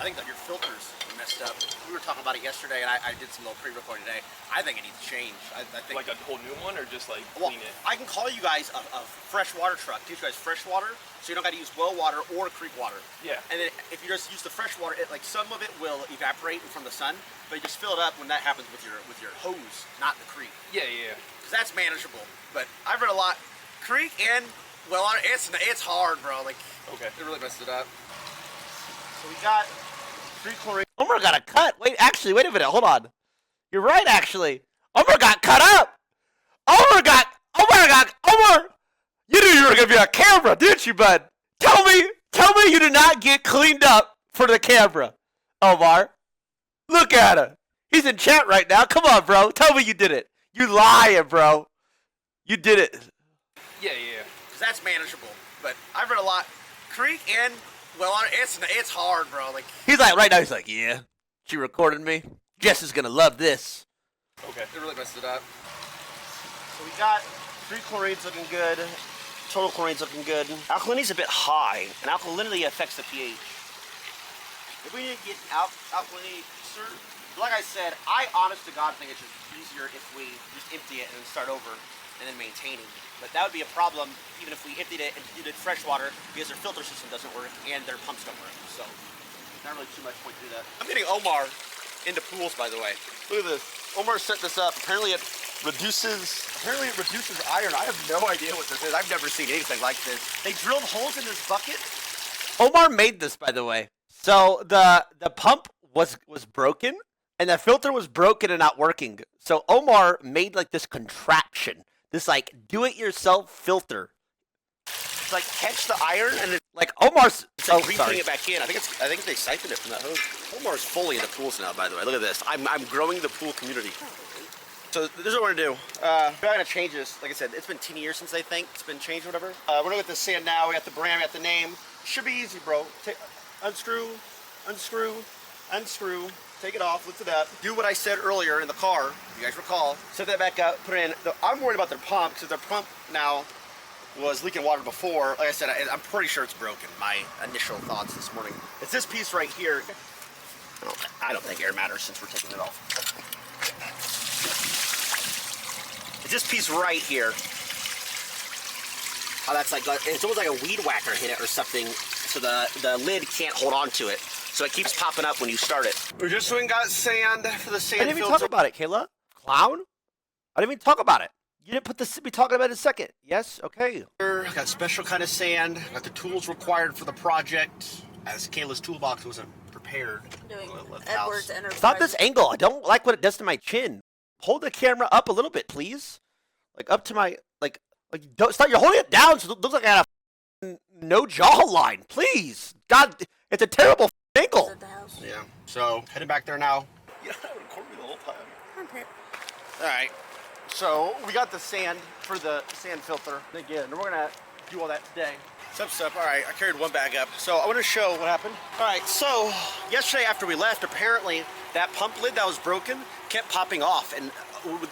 I think that your filters messed up. We were talking about it yesterday, and I did some little pre-recording today. I think it needs to change. I think Like a whole new one, or just like well, clean it? I can call you guys a fresh water truck. Give you guys fresh water, so you don't got to use well water or creek water. Yeah. And then if you just use the fresh water, like some of it will evaporate from the sun, but you just fill it up when that happens with your hose, not the creek. Yeah, yeah. Because that's manageable. But I've read a lot. Creek and well water, it's hard, bro. Like, Okay. it really messed it up. So we got 3 chlorine. Omar got a cut. Wait a minute. Hold on. You're right, actually. Omar got cut up. Omar. You knew you were gonna be on camera, didn't you, bud? Tell me you did not get cleaned up for the camera, Omar. Look at him. He's in chat right now. Come on, bro. Tell me you did it. You lying, bro. You did it. Yeah, yeah. Because that's manageable. But I've read a lot. Creek and well water, it's hard, bro. Like, He's like, right now, he's like, yeah. She recorded me. Jess is gonna love this. Okay. it really messed it up. So we got 3 chlorines looking good. Total chlorines looking good. Alkalinity's a bit high, and alkalinity affects the pH. If we need to get alkalinity, sir, like I said, I honest to God think it's just easier if we just empty it and then start over and then maintaining. But that would be a problem even if we emptied it and you did fresh water because their filter system doesn't work and their pumps don't work. So not really too much point to do that. I'm getting Omar into pools, by the way. Look at this. Omar set this up. Apparently it reduces iron. I have no idea what this is. I've never seen anything like this. They drilled holes in this bucket. Omar made this, by the way. So the pump was broken, and the filter was broken and not working. So Omar made like this contraption, this like do-it-yourself filter. It's like catch the iron and then Like Omar's. it's like Oh, re-putting sorry. it back in. I think they siphoned it from that hose. Omar's fully into pools now, by the way. Look at this. I'm growing the pool community. So this is what we're gonna do. We're not gonna change this. Like I said, it's been 10 years since I think it's been changed or whatever. We're gonna get the sand now. We got the brand, we got the name. Should be easy, bro. Unscrew, take it off, lift it up. Do what I said earlier in the car. You guys recall. Set that back up, put it in. I'm worried about their pump because their pump now was leaking water before. Like I said, I'm pretty sure it's broken. My initial thoughts this morning. It's this piece right here. I don't think air matters since we're taking it off. It's this piece right here. how that's like, it's almost like a weed whacker hit it or something, so the lid can't hold on to it. So it keeps popping up when you start it. We just went and got sand for the sand I didn't even talk about it, Kayla. Clown? I didn't even talk about it. You didn't be talking about it in a second. Yes? Okay. Got special kind of sand. Got the tools required for the project. As Kayla's toolbox wasn't prepared. Doing Edward's Edward's Enterprise. Stop this angle. I don't like what it does to my chin. Hold the camera up a little bit, please. Like up to my don't stop. You're holding it down so it looks like I have no jawline. Please. God, it's a terrible angle. At the house. Yeah. So heading back there now. Yeah, record me the whole time. Okay. All right. So we got the sand for the sand filter. Again, we're gonna do all that today. Sup. All right, I carried one bag up. So I want to show what happened. All right, so yesterday after we left, apparently that pump lid that was broken kept popping off, and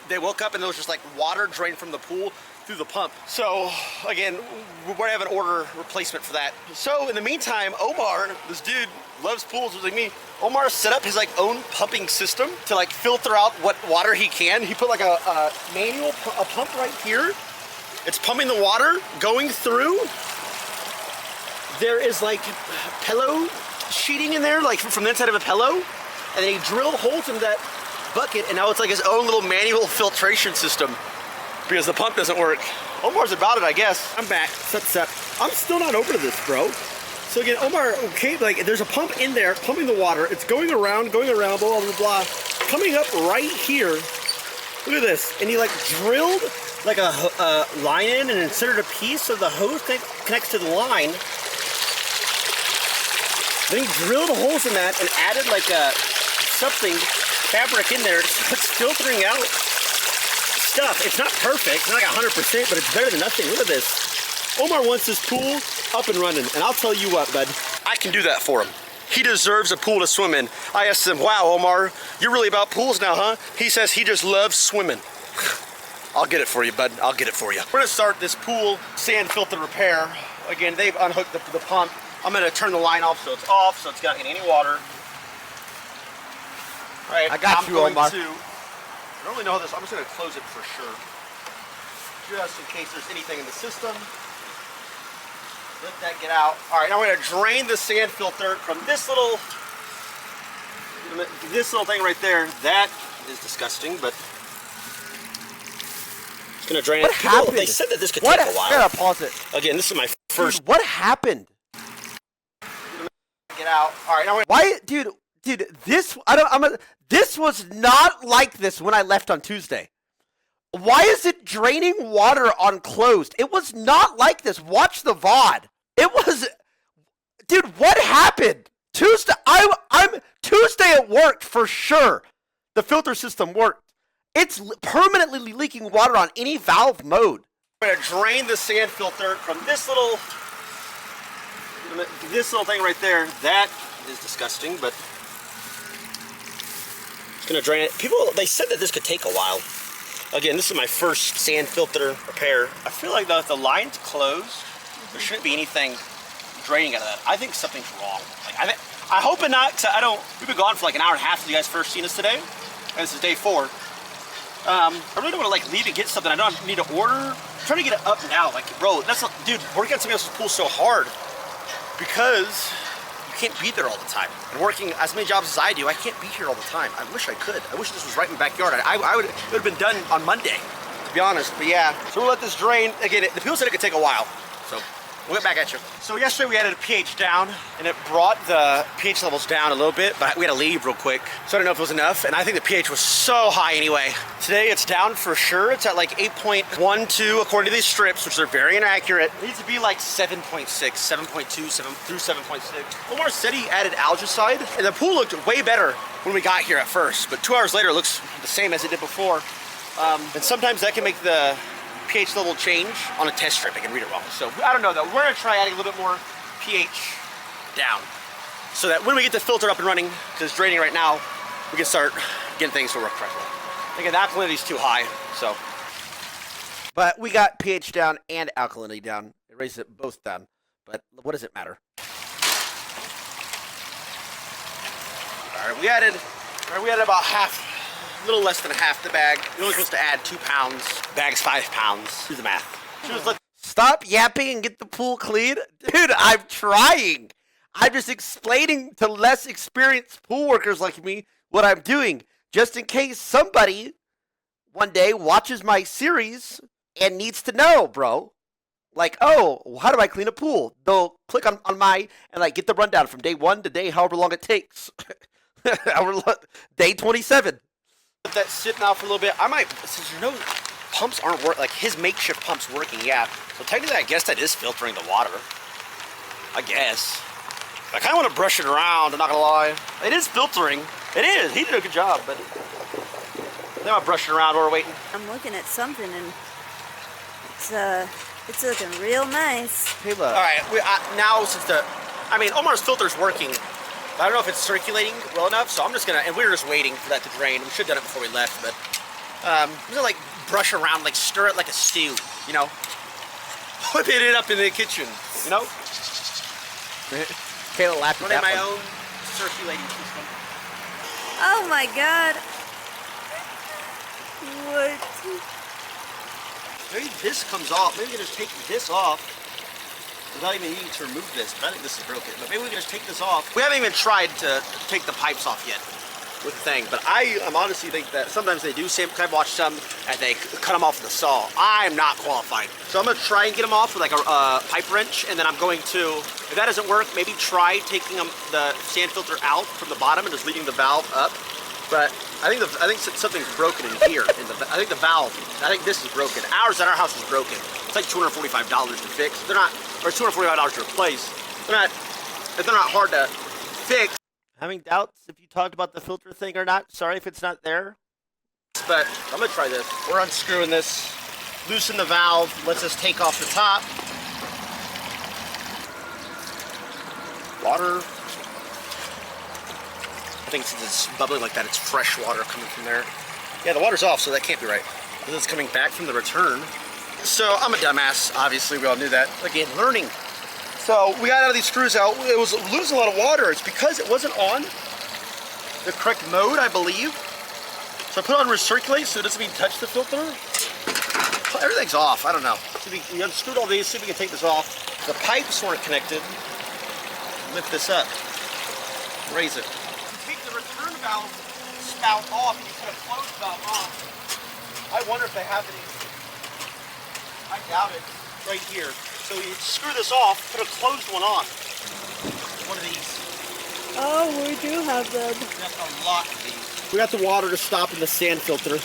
they woke up and there was just like water drained from the pool through the pump. So again, we're gonna have an order replacement for that. So in the meantime, Omar, this dude loves pools just like me. Omar set up his like own pumping system to like filter out what water he can. He put like a manual pump right here. It's pumping the water going through. There is like pillow sheeting in there, like from the inside of a pillow, and then he drilled holes in that bucket, and now it's like his own little manual filtration system because the pump doesn't work. Omar's about it, I guess. I'm back. Sup. I'm still not over this, bro. So again, Omar, okay, like there's a pump in there pumping the water. It's going around, blah, blah, blah, coming up right here. Look at this. And he like drilled like a line in and inserted a piece of the hose connects to the line. Then he drilled holes in that and added like something fabric in there so it's filtering out stuff. It's not perfect, it's not like 100%, but it's better than nothing. Look at this. Omar wants his pool up and running, and I'll tell you what, bud, I can do that for him. He deserves a pool to swim in. I asked him, wow, Omar, you're really about pools now, huh? He says he just loves swimming. I'll get it for you, bud. I'll get it for you. We're gonna start this pool sand filter repair. Again, they've unhooked the pump. I'm gonna turn the line off so it's not getting any water. All right, I got you, Omar. I don't really know how this, I'm just gonna close it for sure. Just in case there's anything in the system. Let that get out. All right, now we're gonna drain the sand filter from this little thing right there. That is disgusting, but it's gonna drain What it. happened? They said that this could take a while. I gotta pause it. Again, this is my first. Dude, what happened? Get out. All right, now we're Why, dude, this was not like this when I left on Tuesday. Why is it draining water on closed? It was not like this. Watch the VOD. It was, dude, what happened? Tuesday, Tuesday it worked for sure. The filter system worked. It's permanently leaking water on any valve mode. going to drain the sand filter from this little thing right there. That is disgusting, but it's going to drain it. People, they said that this could take a while. Again, this is my first sand filter repair. I feel like the line's closed. There shouldn't be anything draining out of that. I think something's wrong. Like, I hope it not, because we've been gone for like an hour and a half since you guys first seen us today. And this is day 4. I really don't want to like leave and get something. I don't need to order. I'm trying to get it up now. Like, bro, dude, working on somebody else's pool is so hard because you can't be there all the time. And working as many jobs as I do, I can't be here all the time. I wish I could. I wish this was right in my backyard. It would have been done on Monday, to be honest. But yeah, so we'll let this drain. Again, the people said it could take a while. So we'll get back at you. So yesterday we added a pH down, and it brought the pH levels down a little bit, but we had to leave real quick. So I don't know if it was enough, and I think the pH was so high anyway. Today it's down for sure. It's at like 8.12 according to these strips, which are very inaccurate. It needs to be like 7.6, 7.2, 7 through 7.6. Omar said he added algicide, and the pool looked way better when we got here at first, but 2 hours later it looks the same as it did before. And sometimes that can make the pH level change on a test strip. I can read it wrong. So I don't know though. We're gonna try adding a little bit more pH down so that when we get the filter up and running, because it's draining right now, we can start getting things to work correctly. Again, the alkalinity's too high, so. But we got pH down and alkalinity down. It raised it both down. But what does it matter? All right, we added about half, a little less than half the bag. You're only supposed to add 2 pounds. Bag's 5 pounds. Do the math. stop yapping and get the pool clean? Dude, I'm trying. I'm just explaining to less experienced pool workers like me what I'm doing, just in case somebody one day watches my series and needs to know, bro. Like, oh, how do I clean a pool? They'll click on my and like get the rundown from day 1 to day however long it takes. Day 27. Let that sit now for a little bit. I might, since you know pumps aren't working, like his makeshift pump's working, yeah. So technically I guess that is filtering the water. I guess. I kind of want to brush it around, I'm not gonna lie. It is filtering. It is. He did a good job, but then I'll brush it around while we're waiting. I'm looking at something and it's looking real nice. Kayla. All right, now since Omar's filter's working, I don't know if it's circulating well enough, so I'm just gonna, and we were just waiting for that to drain. We should have done it before we left, but I'm gonna like brush around, like stir it like a stew, you know? Whipping it up in the kitchen, you know? Kayla laughed at Running that my one. own circulating system. Oh my god. What? Maybe this comes off. Maybe we can just take this off without even needing to remove this. But I think this is broken. But maybe we can just take this off. We haven't even tried to take the pipes off yet with the thing. But I honestly think that sometimes they do. I've watched some and they cut them off with a saw. I'm not qualified. So I'm going to try and get them off with like a pipe wrench. And then I'm going to, if that doesn't work, maybe try taking the sand filter out from the bottom and just leaving the valve up. But I think something's broken in here. I think the valve. I think this is broken. Ours at our house is broken. It's like $245 to fix. They're not, or $245 to replace. They're not hard to fix. Having doubts if you talked about the filter thing or not. Sorry if it's not there. But I'm gonna try this. We're unscrewing this. Loosen the valve. Lets us take off the top. Water. I think since it's bubbling like that, it's fresh water coming from there. Yeah, the water's off, so that can't be right. This is coming back from the return. So I'm a dumbass, obviously, we all knew that. Again, learning. So we got out of these screws out. It was losing a lot of water. It's because it wasn't on the correct mode, I believe. So I put on recirculate so it doesn't even touch the filter. Everything's off, I don't know. So we unscrewed all these, see if we can take this off. The pipes weren't connected. Lift this up, raise it. Take the return valve spout off and you put a closed valve on. I wonder if they have any. I doubt it. Right here. So you screw this off, put a closed one on. One of these. Oh, we do have them. That's a lot of these. We got the water to stop in the sand filter.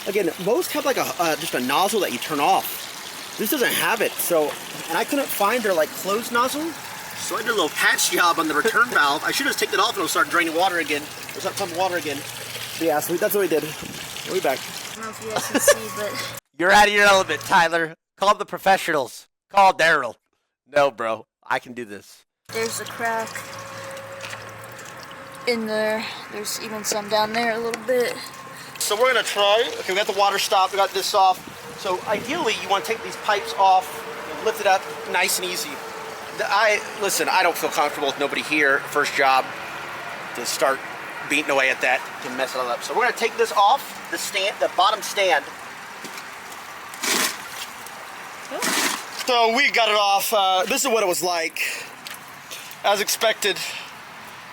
Again, most have like just a nozzle that you turn off. This doesn't have it, so, and I couldn't find their like closed nozzle. So I did a little patch job on the return valve. I should have taken it off and it'll start draining water again. It'll start pumping water again. But yeah, so that's what we did. We'll be back. I don't know if you guys can see, but You're out of your element, Tyler. Call the professionals. Call Daryl. No, bro. I can do this. there's a crack in there. There's even some down there a little bit. So we're gonna try. Okay, we got the water stopped, we got this off. So ideally you want to take these pipes off, lift it up nice and easy. Listen, I don't feel comfortable with nobody here, first job, to start beating away at that, to mess it all up. So we're gonna take this off, the bottom stand. So we got it off. This is what it was like, as expected.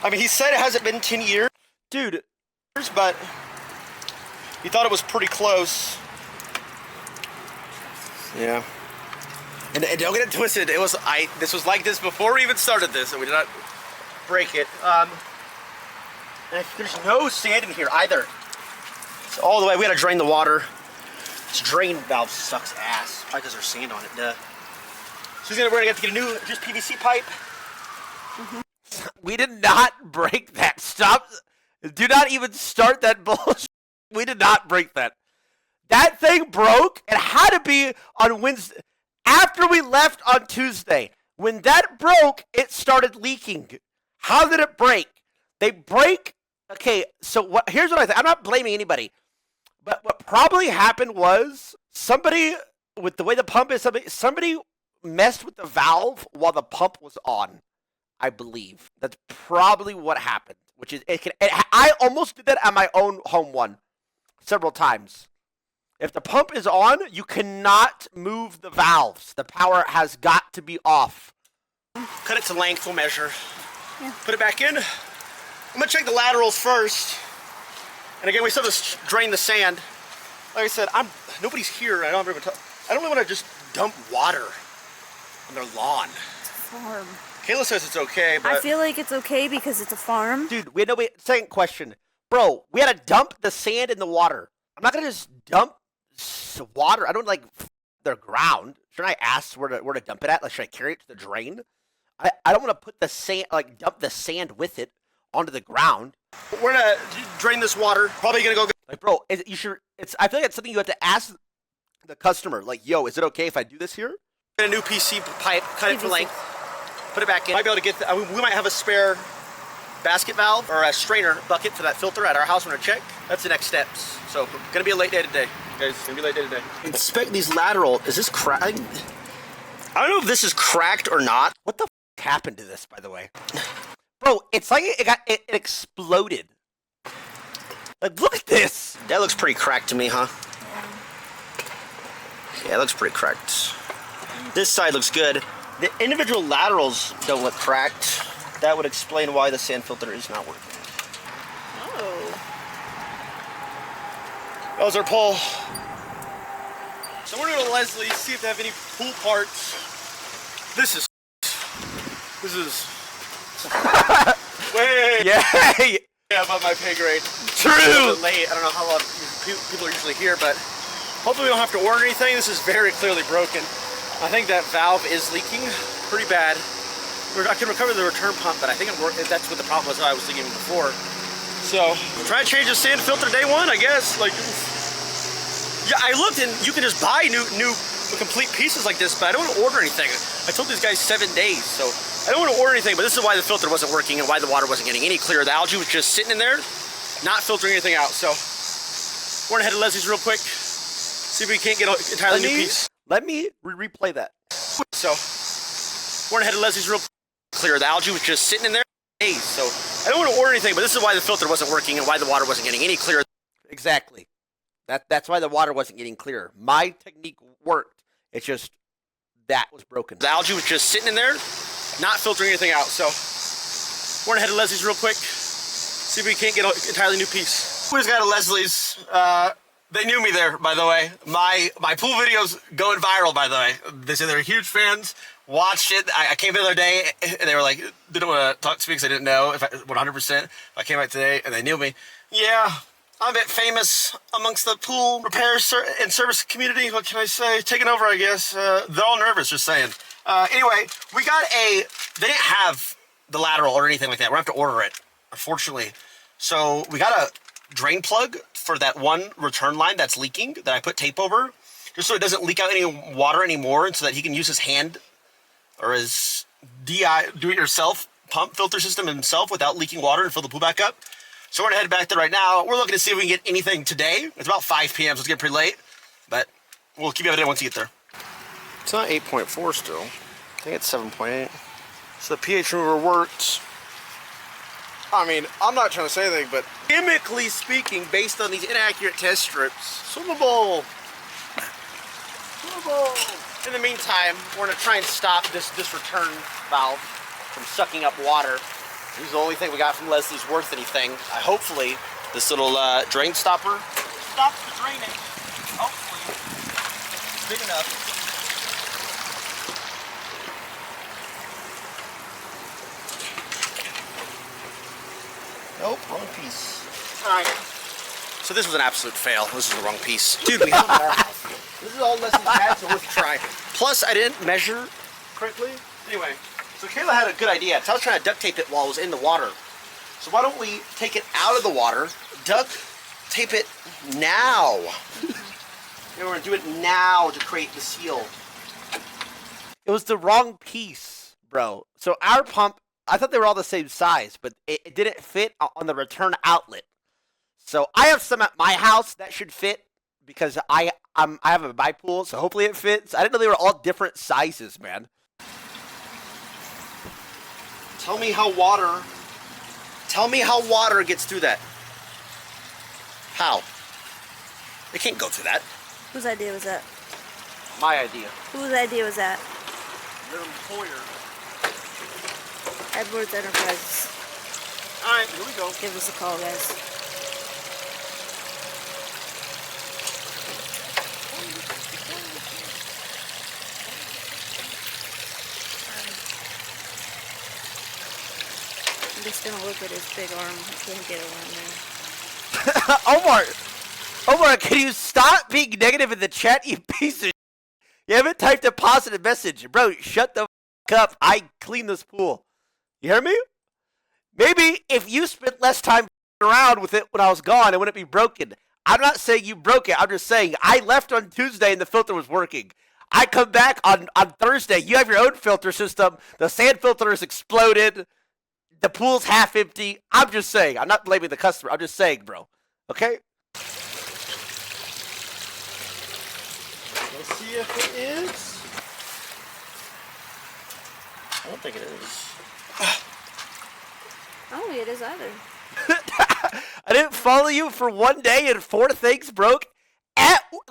I mean, he said it hasn't been 10 years, Dude, but he thought it was pretty close. Yeah. And don't get it twisted. This was like this before we even started this, and we did not break it. And there's no sand in here either. So all the way, we had to drain the water. This drain valve sucks ass. Probably because there's sand on it. Duh. So we're gonna have to get a new, just PVC pipe. we did not break that. Stop. Do not even start that bullshit. We did not break that. That thing broke. It had to be on Wednesday. After we left on Tuesday. When that broke, it started leaking. How did it break? They break. Okay, so here's what I think. I'm not blaming anybody. But what probably happened was somebody, with the way the pump is, somebody messed with the valve while the pump was on. I believe. That's probably what happened. Which is, I almost did that at my own home one. Several times. If the pump is on, you cannot move the valves. The power has got to be off. Cut it to length, we'll measure. Yeah. Put it back in. I'm gonna check the laterals first. And again, we still have to drain the sand. Like I said, nobody's here. I don't really want to just dump water on their lawn. It's a farm. Kayla says it's okay, but I feel like it's okay because it's a farm. Dude, second question. Bro, we had to dump the sand in the water. I'm not gonna just dump water. I don't like their ground. Should I ask where to dump it at? Like, should I carry it to the drain? I don't want to put the sand, like, dump the sand with it onto the ground. We're gonna drain this water. Probably gonna go. Like, bro, I feel like it's something you have to ask the customer. Like, yo, is it okay if I do this here? Get a new PC pipe, cut it for length, put it back in. Might be able to get. We might have a spare basket valve or a strainer bucket for that filter at our house. We're gonna check. That's the next steps. So, gonna be a late day today, guys. Gonna be a late day today. Inspect these lateral. Is this cracked? I don't know if this is cracked or not. What the happened to this, by the way? Bro, it's like it exploded. Like, look at this. That looks pretty cracked to me, huh? Yeah, it looks pretty cracked. This side looks good. The individual laterals don't look cracked. That would explain why the sand filter is not working. Oh. That was our pull. So we're going to Leslie's, see if they have any pool parts. This is way above my pay grade. True. A little bit late. I don't know how long people are usually here, but hopefully we don't have to order anything. This is very clearly broken. I think that valve is leaking pretty bad. I can recover the return pump, but I think that's what the problem was. I was thinking before. So we're trying to change the sand filter day one, I guess. Like, yeah, I looked and you can just buy new complete pieces like this, but I don't want to order anything. I told these guys 7 days, so I don't want to order anything. But this is why the filter wasn't working and why the water wasn't getting any clearer. The algae was just sitting in there, not filtering anything out. So we're gonna head to Leslie's real quick, see if we can't get an entirely new piece. Let me replay that. So we're gonna head to Leslie's real clear. The algae was just sitting in there. So I don't want to order anything, but this is why the filter wasn't working and why the water wasn't getting any clearer. Exactly. That's why the water wasn't getting clear. My technique worked. It's just that was broken. The algae was just sitting in there, not filtering anything out. So we're gonna head to Leslie's real quick, see if we can't get an entirely new piece. We just got to Leslie's. They knew me there, by the way. My pool videos going viral, by the way. They said they're huge fans. Watched it. I came the other day, and they were like, didn't want to talk to me because I didn't know if 100%. I came back today, and they knew me. Yeah, I'm a bit famous amongst the pool repair and service community. What can I say? Taking over, I guess. They're all nervous, just saying. Anyway, we got they didn't have the lateral or anything like that. We're going to have to order it, unfortunately. So we got a drain plug for that one return line that's leaking that I put tape over, just so it doesn't leak out any water anymore, and so that he can use his hand or his do-it-yourself pump filter system himself without leaking water and fill the pool back up. So we're gonna head back there right now. We're looking to see if we can get anything today. It's about 5 p.m., so it's getting pretty late, but we'll keep you updated once you get there. It's not 8.4 still. I think it's 7.8. So the pH remover worked. I mean, I'm not trying to say anything, but chemically speaking, based on these inaccurate test strips, swimmable. In the meantime, we're gonna try and stop this return valve from sucking up water. This is the only thing we got from Leslie's worth anything. Hopefully, this little drain stopper stops the draining. Hopefully, it's big enough. Nope, wrong piece. All right. So this was an absolute fail. This is the wrong piece. Dude, we have it at our house. This is all Leslie's had, so worth a try. Plus, I didn't measure correctly. Anyway, so Kayla had a good idea. So I was trying to duct tape it while it was in the water. So why don't we take it out of the water, duct tape it now. And we're gonna do it now to create the seal. It was the wrong piece, bro. So our pump, I thought they were all the same size, but it didn't fit on the return outlet. So I have some at my house that should fit because I have a bike pool, so hopefully it fits. I didn't know they were all different sizes, man. Tell me how water gets through that. How? It can't go through that. Whose idea was that? My idea. Whose idea was that? Your employer. Edwards Enterprises. All right, here we go. Give us a call, guys. I'm just gonna look at his big arm. I can't get around there. Omar, can you stop being negative in the chat, you piece of shit? You haven't typed a positive message. Bro, shut the f up. I clean this pool. You hear me? Maybe if you spent less time around with it when I was gone, it wouldn't be broken. I'm not saying you broke it. I'm just saying I left on Tuesday and the filter was working. I come back on Thursday. You have your own filter system. The sand filter is exploded. The pool's half empty. I'm just saying. I'm not blaming the customer. I'm just saying, bro. Okay? Let's see if it is. I don't think it is. I don't think it is either. I didn't follow you for 1 day and 4 things broke.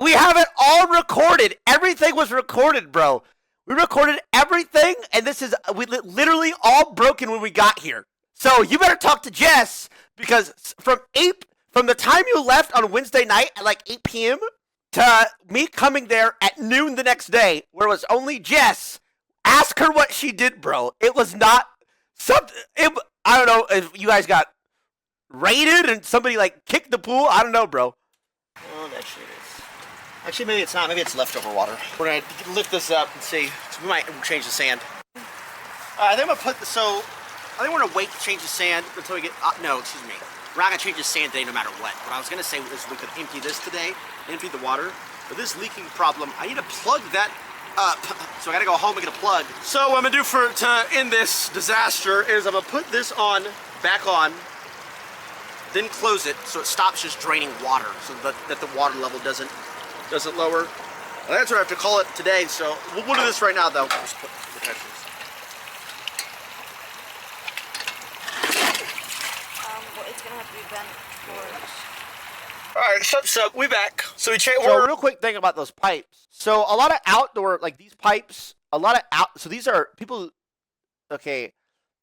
We have it all recorded. Everything was recorded, bro. We recorded everything, and this is literally all broken when we got here. So you better talk to Jess, because from the time you left on Wednesday night at like 8 p.m. to me coming there at noon the next day, where it was only Jess, ask her what she did, bro. It was not something. I don't know if you guys got raided and somebody like kicked the pool. I don't know, bro. Oh, that shit is. Actually, maybe it's not. Maybe it's leftover water. We're gonna lift this up and see. So we might change the sand. I think I'm gonna put the, so I think we're gonna wait to change the sand until we get. No, excuse me. We're not gonna change the sand today, no matter what. What I was gonna say was we could empty this today, empty the water. But this leaking problem, I need to plug that up. So I gotta go home and get a plug. So what I'm gonna do to end this disaster is I'm gonna put this back on, then close it so it stops just draining water, so that the water level doesn't lower. Well, that's what I have to call it today. So we'll do this right now, though. Just put the protections. Well, it's gonna have to be bent forward. All right, so we back. So we change. So real quick thing about those pipes. So a lot of outdoor, like these pipes, so these are people, okay,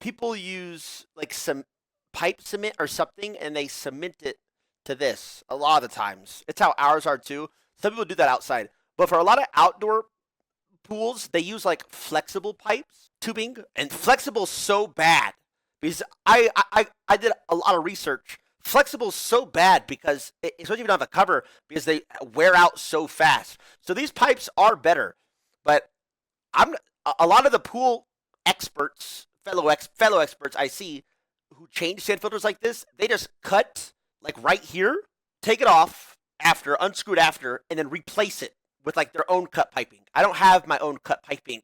people use like some pipe cement or something and they cement it to this a lot of the times. It's how ours are too. Some people do that outside. But for a lot of outdoor pools, they use like flexible pipes, tubing, and flexible so bad. Because I did a lot of research. Flexible is so bad because, especially if you don't have a cover, because they wear out so fast. So these pipes are better, but a lot of the pool experts, fellow experts I see, who change sand filters like this, they just cut like right here, take it off after, unscrew it after, and then replace it with like their own cut piping. I don't have my own cut piping,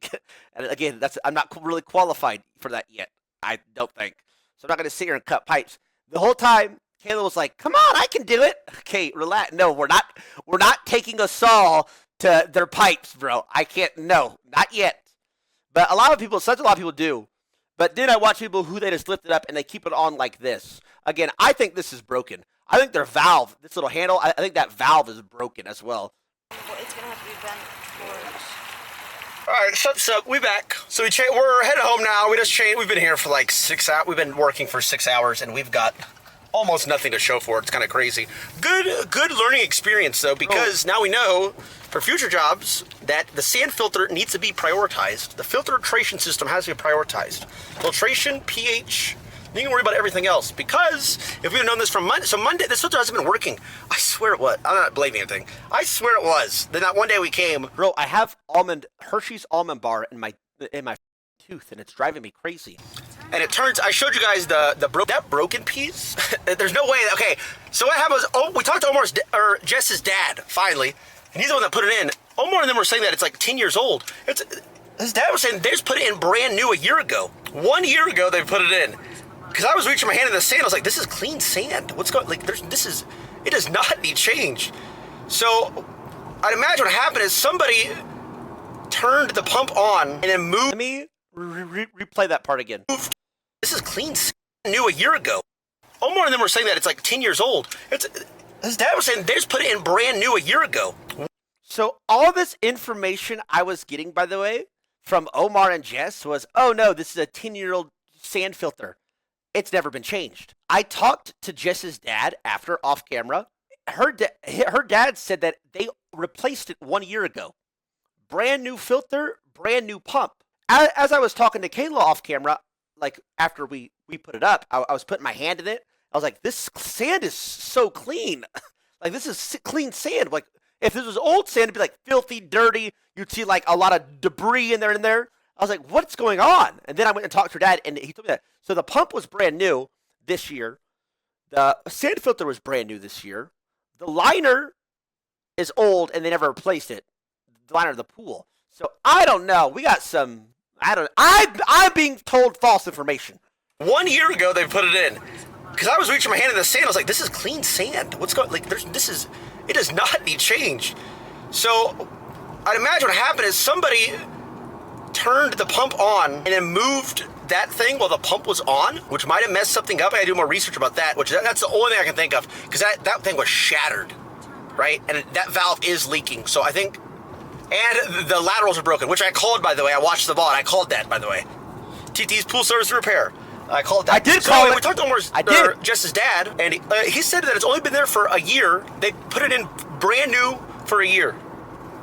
and again, I'm not really qualified for that yet. I don't think so. I'm not gonna sit here and cut pipes the whole time. Kayla was like, "Come on, I can do it." Okay, relax. No, we're not taking a saw to their pipes, bro. I can't. No, not yet. But a lot of people do. But then I watch people who they just lift it up and they keep it on like this. Again, I think this is broken. I think their valve, this little handle, I think that valve is broken as well. Well, it's gonna have to be bent forward. All right, so we back. So we're headed home now. We've been here for like 6 hours. We've been working for 6 hours, and we've got almost nothing to show for it. It's kind of crazy. Good learning experience though, because now we know for future jobs that the sand filter needs to be prioritized. The filtration system has to be prioritized. Filtration, pH. You can worry about everything else, because if we had known this from Monday, so Monday this filter hasn't been working. I swear it was. I'm not blaming anything. I swear it was. Then that one day we came. Bro, I have Hershey's almond bar in my tooth, and it's driving me crazy. And it turns, I showed you guys that broken piece. There's no way. Okay, so what happened was, we talked to Jess's dad finally, and he's the one that put it in. Omar and them were saying that it's like 10 years old. His dad was saying they just put it in brand new a year ago. 1 year ago they put it in. Because I was reaching my hand in the sand, I was like, this is clean sand. What's going? Like, it does not need change. So I'd imagine what happened is somebody turned the pump on and then moved. Let me replay that part again. This is clean sand new a year ago. Omar and them were saying that it's like 10 years old. His dad was saying they just put it in brand new a year ago. So all this information I was getting, by the way, from Omar and Jess was, oh no, this is a 10-year-old sand filter. It's never been changed. I talked to Jess's dad after off camera. Her dad said that they replaced it 1 year ago. Brand new filter, brand new pump. As I was talking to Kayla off camera, like after we put it up, I was putting my hand in it. I was like, this sand is so clean. Like, this is clean sand. Like, if this was old sand, it'd be like filthy, dirty. You'd see like a lot of debris in there. I was like, what's going on? And then I went and talked to her dad, and he told me that. So the pump was brand new this year. The sand filter was brand new this year. The liner is old, and they never replaced it. The liner of the pool. So I don't know. We got some. I'm being told false information. 1 year ago they put it in. Because I was reaching my hand in the sand, I was like, this is clean sand. What's going, like, it does not need change. So, I'd imagine what happened is somebody turned the pump on and then moved that thing while the pump was on, which might have messed something up. I gotta do more research about that, that's the only thing I can think of. Because that thing was shattered, right? And that valve is leaking, so I think, and the laterals are broken, which I called, by the way. I watched the VOD, I called that, by the way. TT's Pool Service Repair. I called that. I did call it. We talked to Omar's, Jess's dad, and he said that it's only been there for a year. They put it in brand new for a year,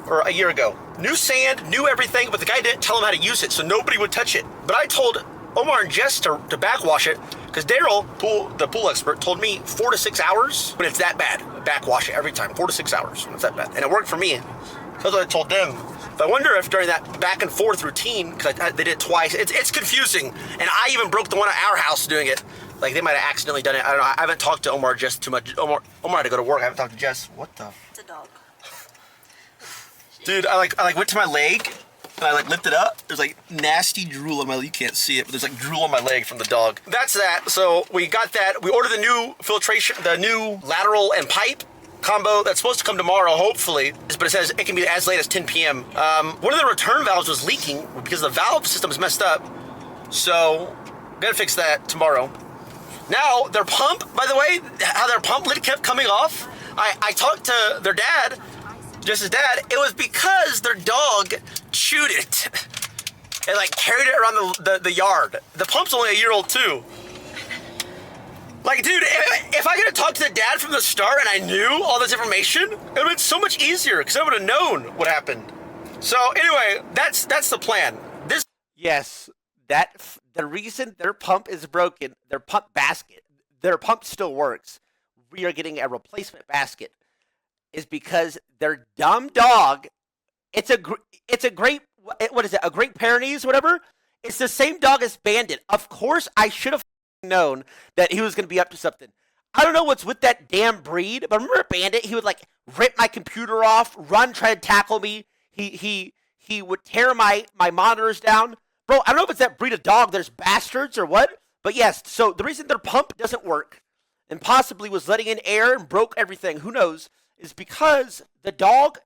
or a year ago. New sand, new everything, but the guy didn't tell him how to use it, so nobody would touch it. But I told Omar and Jess to backwash it, because Daryl, the pool expert, told me 4 to 6 hours when it's that bad. Backwash it every time, 4 to 6 hours when it's that bad. And it worked for me. So that's what I told them. But I wonder if during that back and forth routine, because they did it twice, it's confusing. And I even broke the one at our house doing it. Like, they might have accidentally done it. I don't know. I haven't talked to Omar or Jess too much. Omar had to go to work. I haven't talked to Jess. What the? It's a dog. Dude, I went to my leg and I lifted up. There's like nasty drool on my leg. You can't see it, but there's like drool on my leg from the dog. That's that. So we got that. We ordered the new filtration, the new lateral and pipe combo that's supposed to come tomorrow, hopefully, but it says it can be as late as 10 p.m. One of the return valves was leaking because the valve system is messed up. So, gotta fix that tomorrow. Now, their pump, by the way, how their pump lid kept coming off, I talked to their dad, Jess's dad, it was because their dog chewed it. And like carried it around the yard. The pump's only a year old too. Like, dude, if I could have talked to the dad from the start and I knew all this information, it would have been so much easier because I would have known what happened. So anyway, that's the plan. Yes, the reason their pump is broken, their pump still works. We are getting a replacement basket, is because their dumb dog. It's a great, what is it? A Great Pyrenees, whatever. It's the same dog as Bandit. Of course, I should have known that he was going to be up to something. I don't know what's with that damn breed, but remember Bandit? He would like rip my computer off, run, try to tackle me. He would tear my monitors down. Bro, I don't know if it's that breed of dog. There's bastards or what. But yes, so the reason their pump doesn't work and possibly was letting in air and broke everything, who knows, is because the dog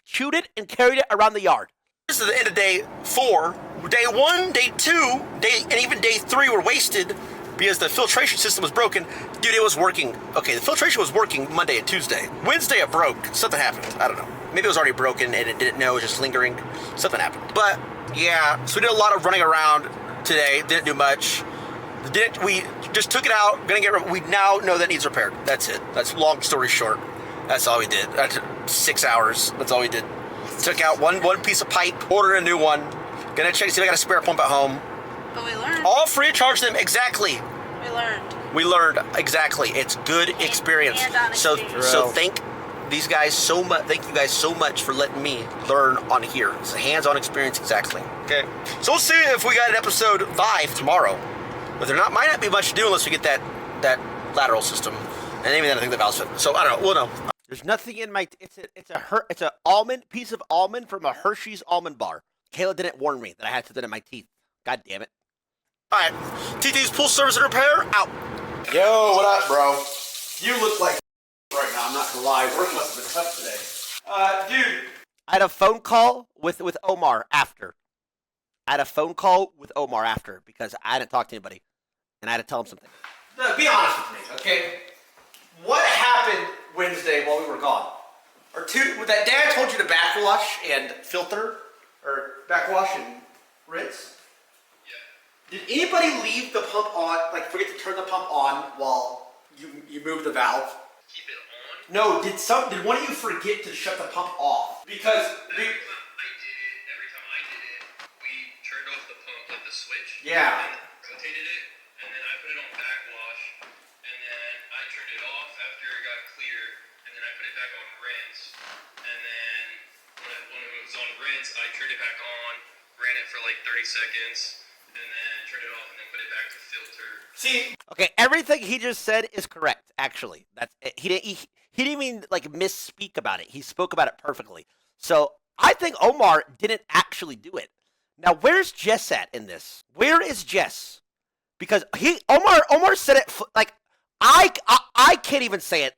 chewed it and carried it around the yard. This is the end of day 4. Day 1, day 2, and even day 3 were wasted because the filtration system was broken. Dude, it was working. Okay, the filtration was working Monday and Tuesday. Wednesday it broke. Something happened. I don't know. Maybe it was already broken and it didn't know. It was just lingering. Something happened. But, yeah, so we did a lot of running around today. Didn't do much. We just took it out. We now know that needs repaired. That's it. That's long story short. That's all we did. That's 6 hours. That's all we did. Took out one piece of pipe, ordered a new one. Gonna check to see if I got a spare pump at home. But we learned. All free of charge them, exactly. We learned, exactly. It's good experience. So thank these guys so much. Thank you guys so much for letting me learn on here. It's a hands-on experience, exactly. Okay. So we'll see if we got an episode 5 tomorrow. But might not be much to do unless we get that lateral system, and even then I think the valves fit. So I don't know. We'll know. There's nothing in my. It's a almond piece of almond from a Hershey's almond bar. Kayla didn't warn me that I had something in my teeth. God damn it. All right, TT's Pool Service and Repair out. Yo, what up, bro? You look like right now. I'm not gonna lie. Work must have been tough today. Dude, I had a phone call with Omar after. Because I hadn't talked to anybody, and I had to tell him something. Be honest with me, okay? What happened Wednesday while we were gone? Or two, that dad told you to backwash and filter, or backwash and rinse? Yeah. Did anybody leave the pump on, like forget to turn the pump on while you move the valve? Keep it on. No, did one of you forget to shut the pump off? Because Every time I did it, we turned off the pump, like the switch. Yeah. And rotated it, and then I put it on backwash, and then I turned it off after it got clear, and then I put it back on rinse, and then when it was on rinse, I turned it back on, ran it for like 30 seconds, and then turned it off, and then put it back to filter. see, okay, everything he just said is correct. Actually, that's he didn't even like misspeak about it. He spoke about it perfectly. So I think Omar didn't actually do it. Now, where's Jess at in this? Where is Jess? Because Omar said it like I can't even say it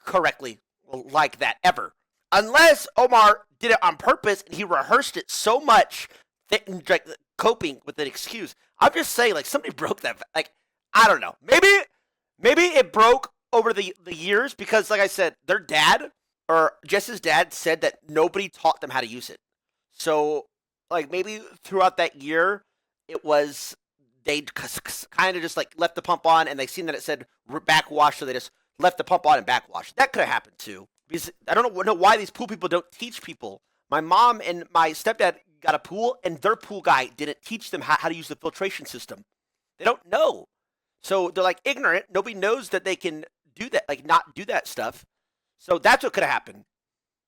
correctly like that ever, unless Omar did it on purpose and he rehearsed it so much that like coping with an excuse. I'm just saying, like somebody broke that. Like I don't know. Maybe it broke over the years because, like I said, their dad or Jess's dad said that nobody taught them how to use it. So, like maybe throughout that year, it was they kind of just like left the pump on and they seen that it said backwash, so they just left the pump on and backwash. That could have happened too. Because I don't know why these pool people don't teach people. My mom and my stepdad got a pool, and their pool guy didn't teach them how to use the filtration system. They don't know. So they're like ignorant. Nobody knows that they can do that, like not do that stuff. So that's what could have happened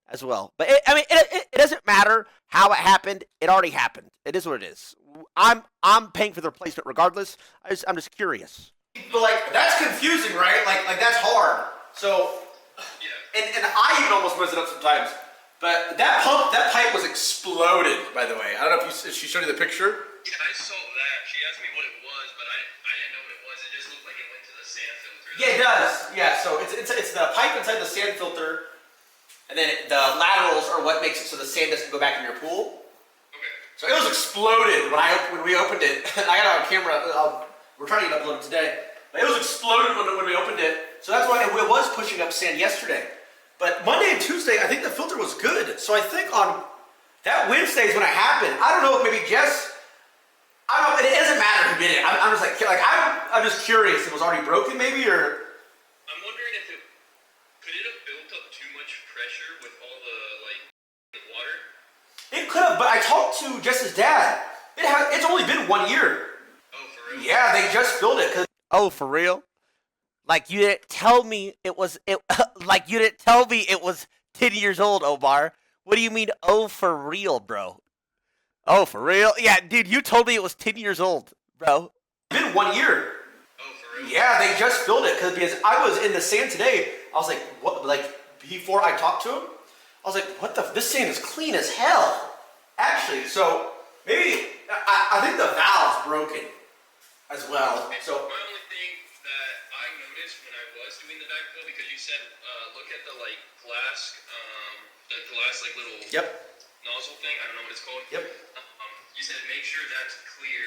as well. But it doesn't matter how it happened. It already happened. It is what it is. I'm paying for the replacement regardless. I'm just curious. But like that's confusing, right? Like that's hard. So and I even almost mess it up sometimes. But that pipe was exploded. By the way, I don't know if she showed you the picture. Yeah, I saw that. She asked me what it was, but I didn't know what it was. It just looked like it went to the sand filter. Yeah, it does. Yeah, so it's the pipe inside the sand filter, and then the laterals are what makes it so the sand doesn't go back in your pool. Okay. So it was exploded when we opened it. I got it on camera. We're trying to get uploaded today. But it was exploded when we opened it. So that's why it was pushing up sand yesterday. But Monday and Tuesday, I think the filter was good. So I think on that Wednesday is when it happened. I don't know if maybe Jess. I don't know. It doesn't matter who did it. I'm just like I'm just curious. It was already broken, maybe, or. I'm wondering if could it have built up too much pressure with all the the water? It could have, but I talked to Jess's dad. It's only been 1 year. Oh, for real? Yeah, they just filled it. Oh, for real? Like you didn't tell me it was like you didn't tell me it was 10 years old, Omar. What do you mean? Oh, for real, bro? Oh, for real? Yeah, dude, you told me it was 10 years old, bro. It's been 1 year. Oh, for real? Yeah, they just filled it because I was in the sand today. I was like, what? Like before I talked to him, I was like, what the? This sand is clean as hell. Actually, so maybe I think the valve's broken as well. So. My only thing that I noticed when I was doing the backflow, because you said look at the glass, little Yep. nozzle thing. I don't know what it's called. Yep. You said make sure that's clear,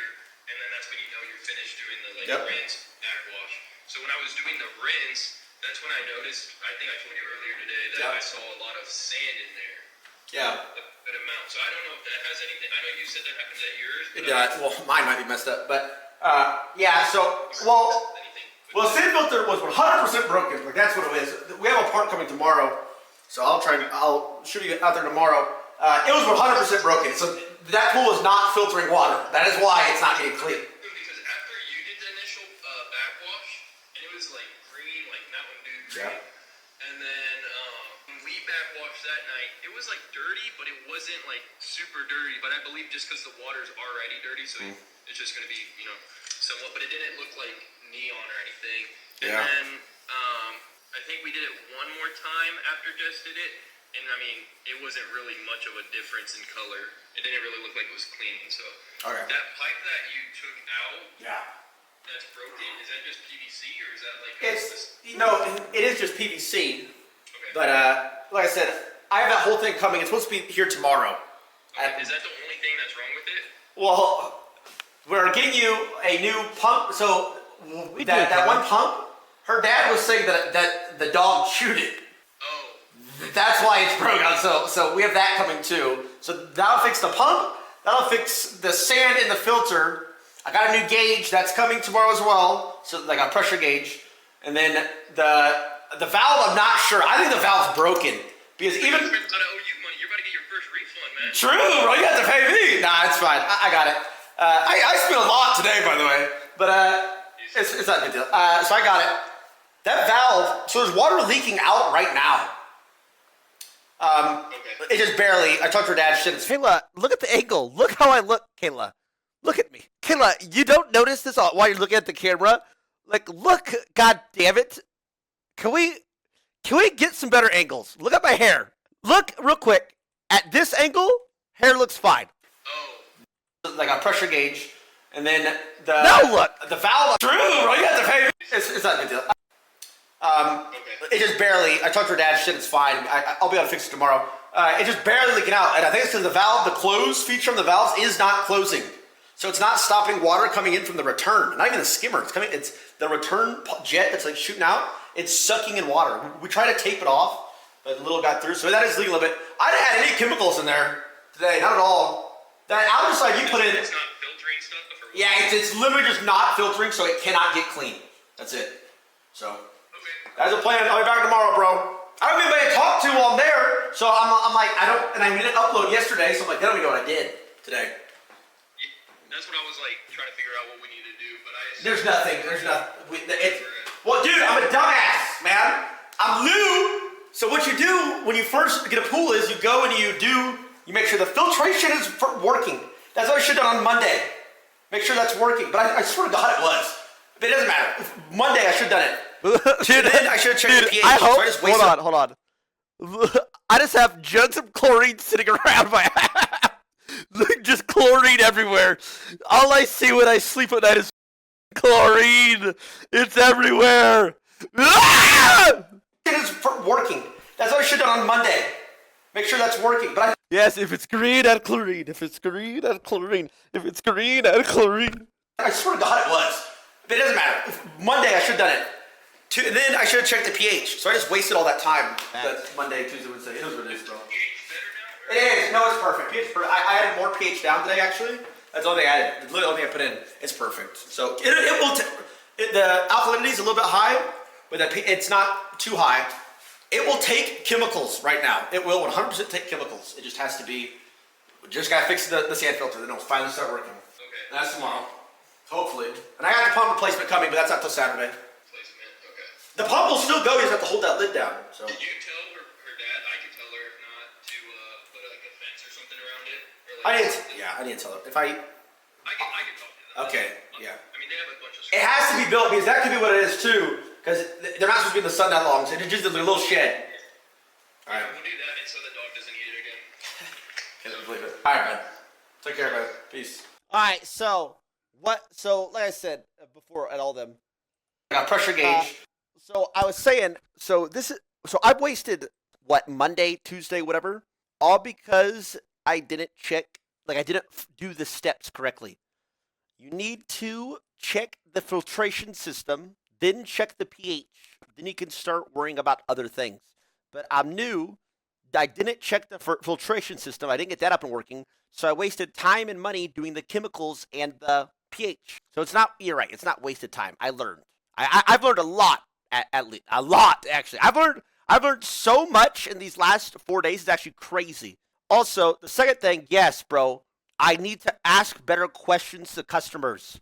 and then that's when you know you're finished doing the Yep. rinse, backwash. So when I was doing the rinse, that's when I noticed. I think I told you earlier today that Yep. I saw a lot of sand in there. Yeah. A good amount. So I don't know if that has anything. I know you said that happens at yours. But Well, mine might be messed up, but yeah. So well, sand filter was 100% broken. Like that's what it is. We have a part coming tomorrow, so I'll shoot you out there tomorrow. It was 100% broken. So that pool is not filtering water. That is why it's not getting clean. Because after you did the initial backwash, and it was like green, like Mountain Dew green. Yeah. And then when we backwashed that night, it was like dirty, but it wasn't like super dirty. But I believe just because the water's already dirty, so it's just gonna be somewhat. But it didn't look like neon or anything. And Yeah. then I think we did it one more time after Jess did it. And I mean, it wasn't really much of a difference in color. It didn't really look like it was clean. So Okay. that pipe that you took out, Yeah. that's broken. Is that just PVC or is that like? It is just PVC. Okay. But like I said, I have that whole thing coming. It's supposed to be here tomorrow. Okay, is that the only thing that's wrong with it? Well, we're getting you a new pump. So that one pump, her dad was saying that the dog chewed it. Oh. That's why it's broken. So we have that coming too. So that'll fix the pump. That'll fix the sand in the filter. I got a new gauge that's coming tomorrow as well. So like a pressure gauge. And then the valve, I'm not sure. I think the valve's broken because even. I owe you money. You're about to get your first refund, man. True, bro. You have to pay me. Nah, it's fine. I got it. I spent a lot today, by the way, but it's not a big deal. So I got it. That valve. So there's water leaking out right now. Okay. It just barely. I talked to her dad. Shit. Kayla, look at the angle. Look how I look, Kayla. Look at me, Kayla. You don't notice this while you're looking at the camera? Like, look. God damn it. Can we get some better angles? Look at my hair. Look real quick at this angle. Hair looks fine. Oh. Like a pressure gauge, and then look. the valve. True, bro. You have to pay me. It's not a big deal. Okay. It just barely. I talked to her dad. Shit, it's fine. I'll be able to fix it tomorrow. It's just barely leaking out, and I think it's because the valve, the close feature on the valves is not closing, so it's not stopping water coming in from the return. Not even the skimmer. It's coming. It's the return jet that's like shooting out. It's sucking in water. We tried to tape it off, but a little got through. So that is leaking a little bit. I didn't add any chemicals in there today. Not at all. That algaecide you put in. It's not filtering stuff before. Yeah, it's literally just not filtering, so it cannot get clean. That's it. So. Okay. That's a plan. I'll be back tomorrow, bro. I don't have anybody to talk to while I'm there, so I'm like, and I didn't upload yesterday, so I'm like, I don't even know what I did today. That's what I was like trying to figure out what we need to do, but I. There's nothing. Well, dude, I'm a dumbass, man. I'm new. So what you do when you first get a pool is you go and you make sure the filtration is working. That's what I should have done on Monday. Make sure that's working. But I swear to God it was. But it doesn't matter. Monday I should have done it. Dude, Then I should have checked the pH. I hope. So I just wasted- Hold on. I just have jugs of chlorine sitting around my house. Just chlorine everywhere. All I see when I sleep at night is chlorine. It's everywhere. Ah! It is working. That's what I should have done on Monday. Make sure that's working. But Yes, if it's green, add chlorine. If it's green, add chlorine. If it's green, add chlorine. I swear to God it was. But it doesn't matter. Monday I should have done it. And then I should have checked the pH. So I just wasted all that time. That's Monday, Tuesday, Wednesday. It is what it is, bro. It is. No, it's perfect. pH is perfect. I added more pH down today, actually. That's the only thing I added. It's literally the only thing I put in. It's perfect. So it will. The alkalinity is a little bit high, but it's not too high. It will take chemicals right now. It will 100% take chemicals. It just has to be. We just gotta fix the sand filter. Then it'll finally start working. Okay. That's tomorrow. Hopefully. And I got the pump replacement coming, but that's not till Saturday. Placement. Okay. The pump will still go. You just have to hold that lid down. So. Did you tell her dad? I could tell her if not to put like a fence or something around it. Or like I didn't tell her. If I. I can talk to them. Okay. Yeah. I mean, they have a bunch of. It has to be built because that could be what it is too. Because they're not supposed to be in the sun that long. So it's just a little shed. All right. We'll do that, and so the dog doesn't eat it again. Can't believe it. All right, man. Take care, man. Peace. All right, so what? So like I said before, at all them. I got pressure gauge. So I was saying, so I've wasted what, Monday, Tuesday, whatever, all because I didn't check, like I didn't do the steps correctly. You need to check the filtration system, then check the pH. Then you can start worrying about other things. But I'm new. I didn't check the filtration system. I didn't get that up and working. So I wasted time and money doing the chemicals and the pH. So it's not, you're right, it's not wasted time. I learned. I've learned a lot, at least. A lot, actually. I've learned so much in these last 4 days. It's actually crazy. Also, the second thing, yes, bro, I need to ask better questions to customers.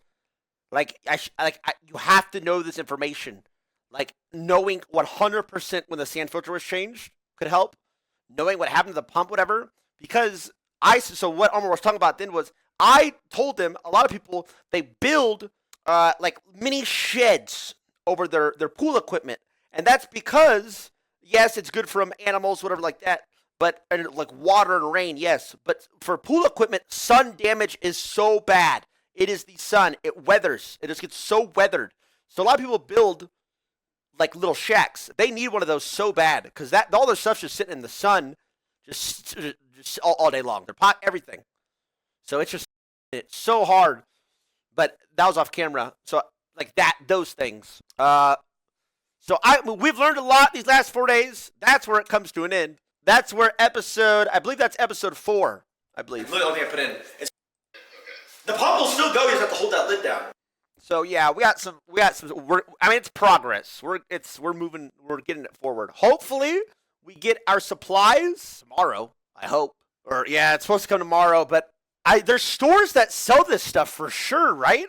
You have to know this information. Like, knowing 100% when the sand filter was changed could help. Knowing what happened to the pump, whatever. Because so what Omar was talking about then was, I told them, a lot of people, they build, like, mini sheds over their pool equipment. And that's because, yes, it's good for animals, whatever like that. But, and like water and rain, yes. But for pool equipment, sun damage is so bad. It is the sun. It weathers. It just gets so weathered. So a lot of people build like little shacks. They need one of those so bad because all their stuff's just sitting in the sun, just all day long. Their pot, everything. So it's so hard. But that was off camera. So like those things. We've learned a lot these last 4 days. That's where it comes to an end. That's where I believe that's episode 4, I believe. Look, the only thing I put in. The pump will still go, you just have to hold that lid down. So yeah, we got some, it's progress. We're getting it forward. Hopefully, we get our supplies tomorrow, I hope. Or yeah, it's supposed to come tomorrow, but there's stores that sell this stuff for sure, right?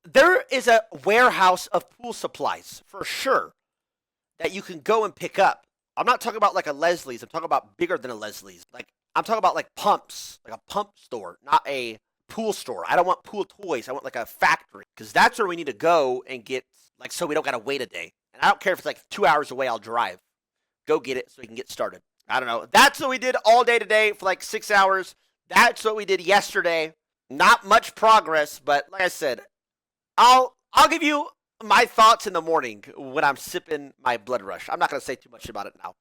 There is a warehouse of pool supplies for sure that you can go and pick up. I'm not talking about like a Leslie's. I'm talking about bigger than a Leslie's. Like I'm talking about like pumps, like a pump store, not a pool store. I don't want pool toys. I want like a factory, because that's where we need to go and get, like, so we don't gotta wait a day. And I don't care if it's like 2 hours away. I'll drive. Go get it so we can get started. I don't know. That's what we did all day today for like 6 hours. That's what we did yesterday. Not much progress, but like I said, I'll give you my thoughts in the morning when I'm sipping my blood rush. I'm not gonna say too much about it now.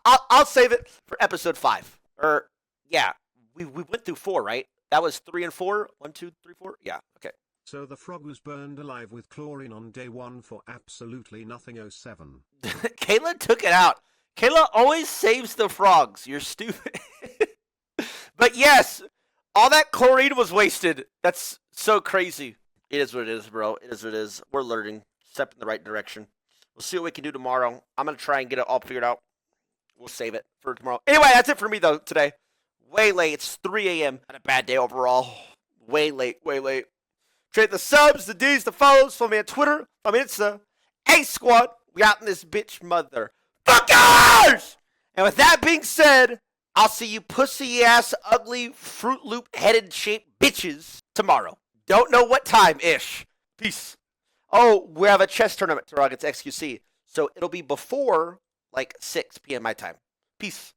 I'll save it for episode 5. Or yeah, we went through 4, right? That was 3 and 4. 1, 2, 3, 4. Yeah. Okay. So the frog was burned alive with chlorine on day 1 for absolutely nothing. 07. Kayla took it out. Kayla always saves the frogs. You're stupid. But yes, all that chlorine was wasted. That's so crazy. It is what it is, bro. It is what it is. We're learning. Step in the right direction. We'll see what we can do tomorrow. I'm going to try and get it all figured out. We'll save it for tomorrow. Anyway, that's it for me, though, today. Way late. It's 3 a.m. Had a bad day overall. Way late. Way late. Trade the subs, the D's, the follows. Follow me on Twitter. Follow me on Insta. A Squad. We out in this bitch mother fuckers! And with that being said, I'll see you pussy-ass, ugly, Fruit Loop-headed shaped bitches tomorrow. Don't know what time-ish. Peace. Oh, we have a chess tournament tomorrow against XQC. So it'll be before, like, 6 p.m. my time. Peace.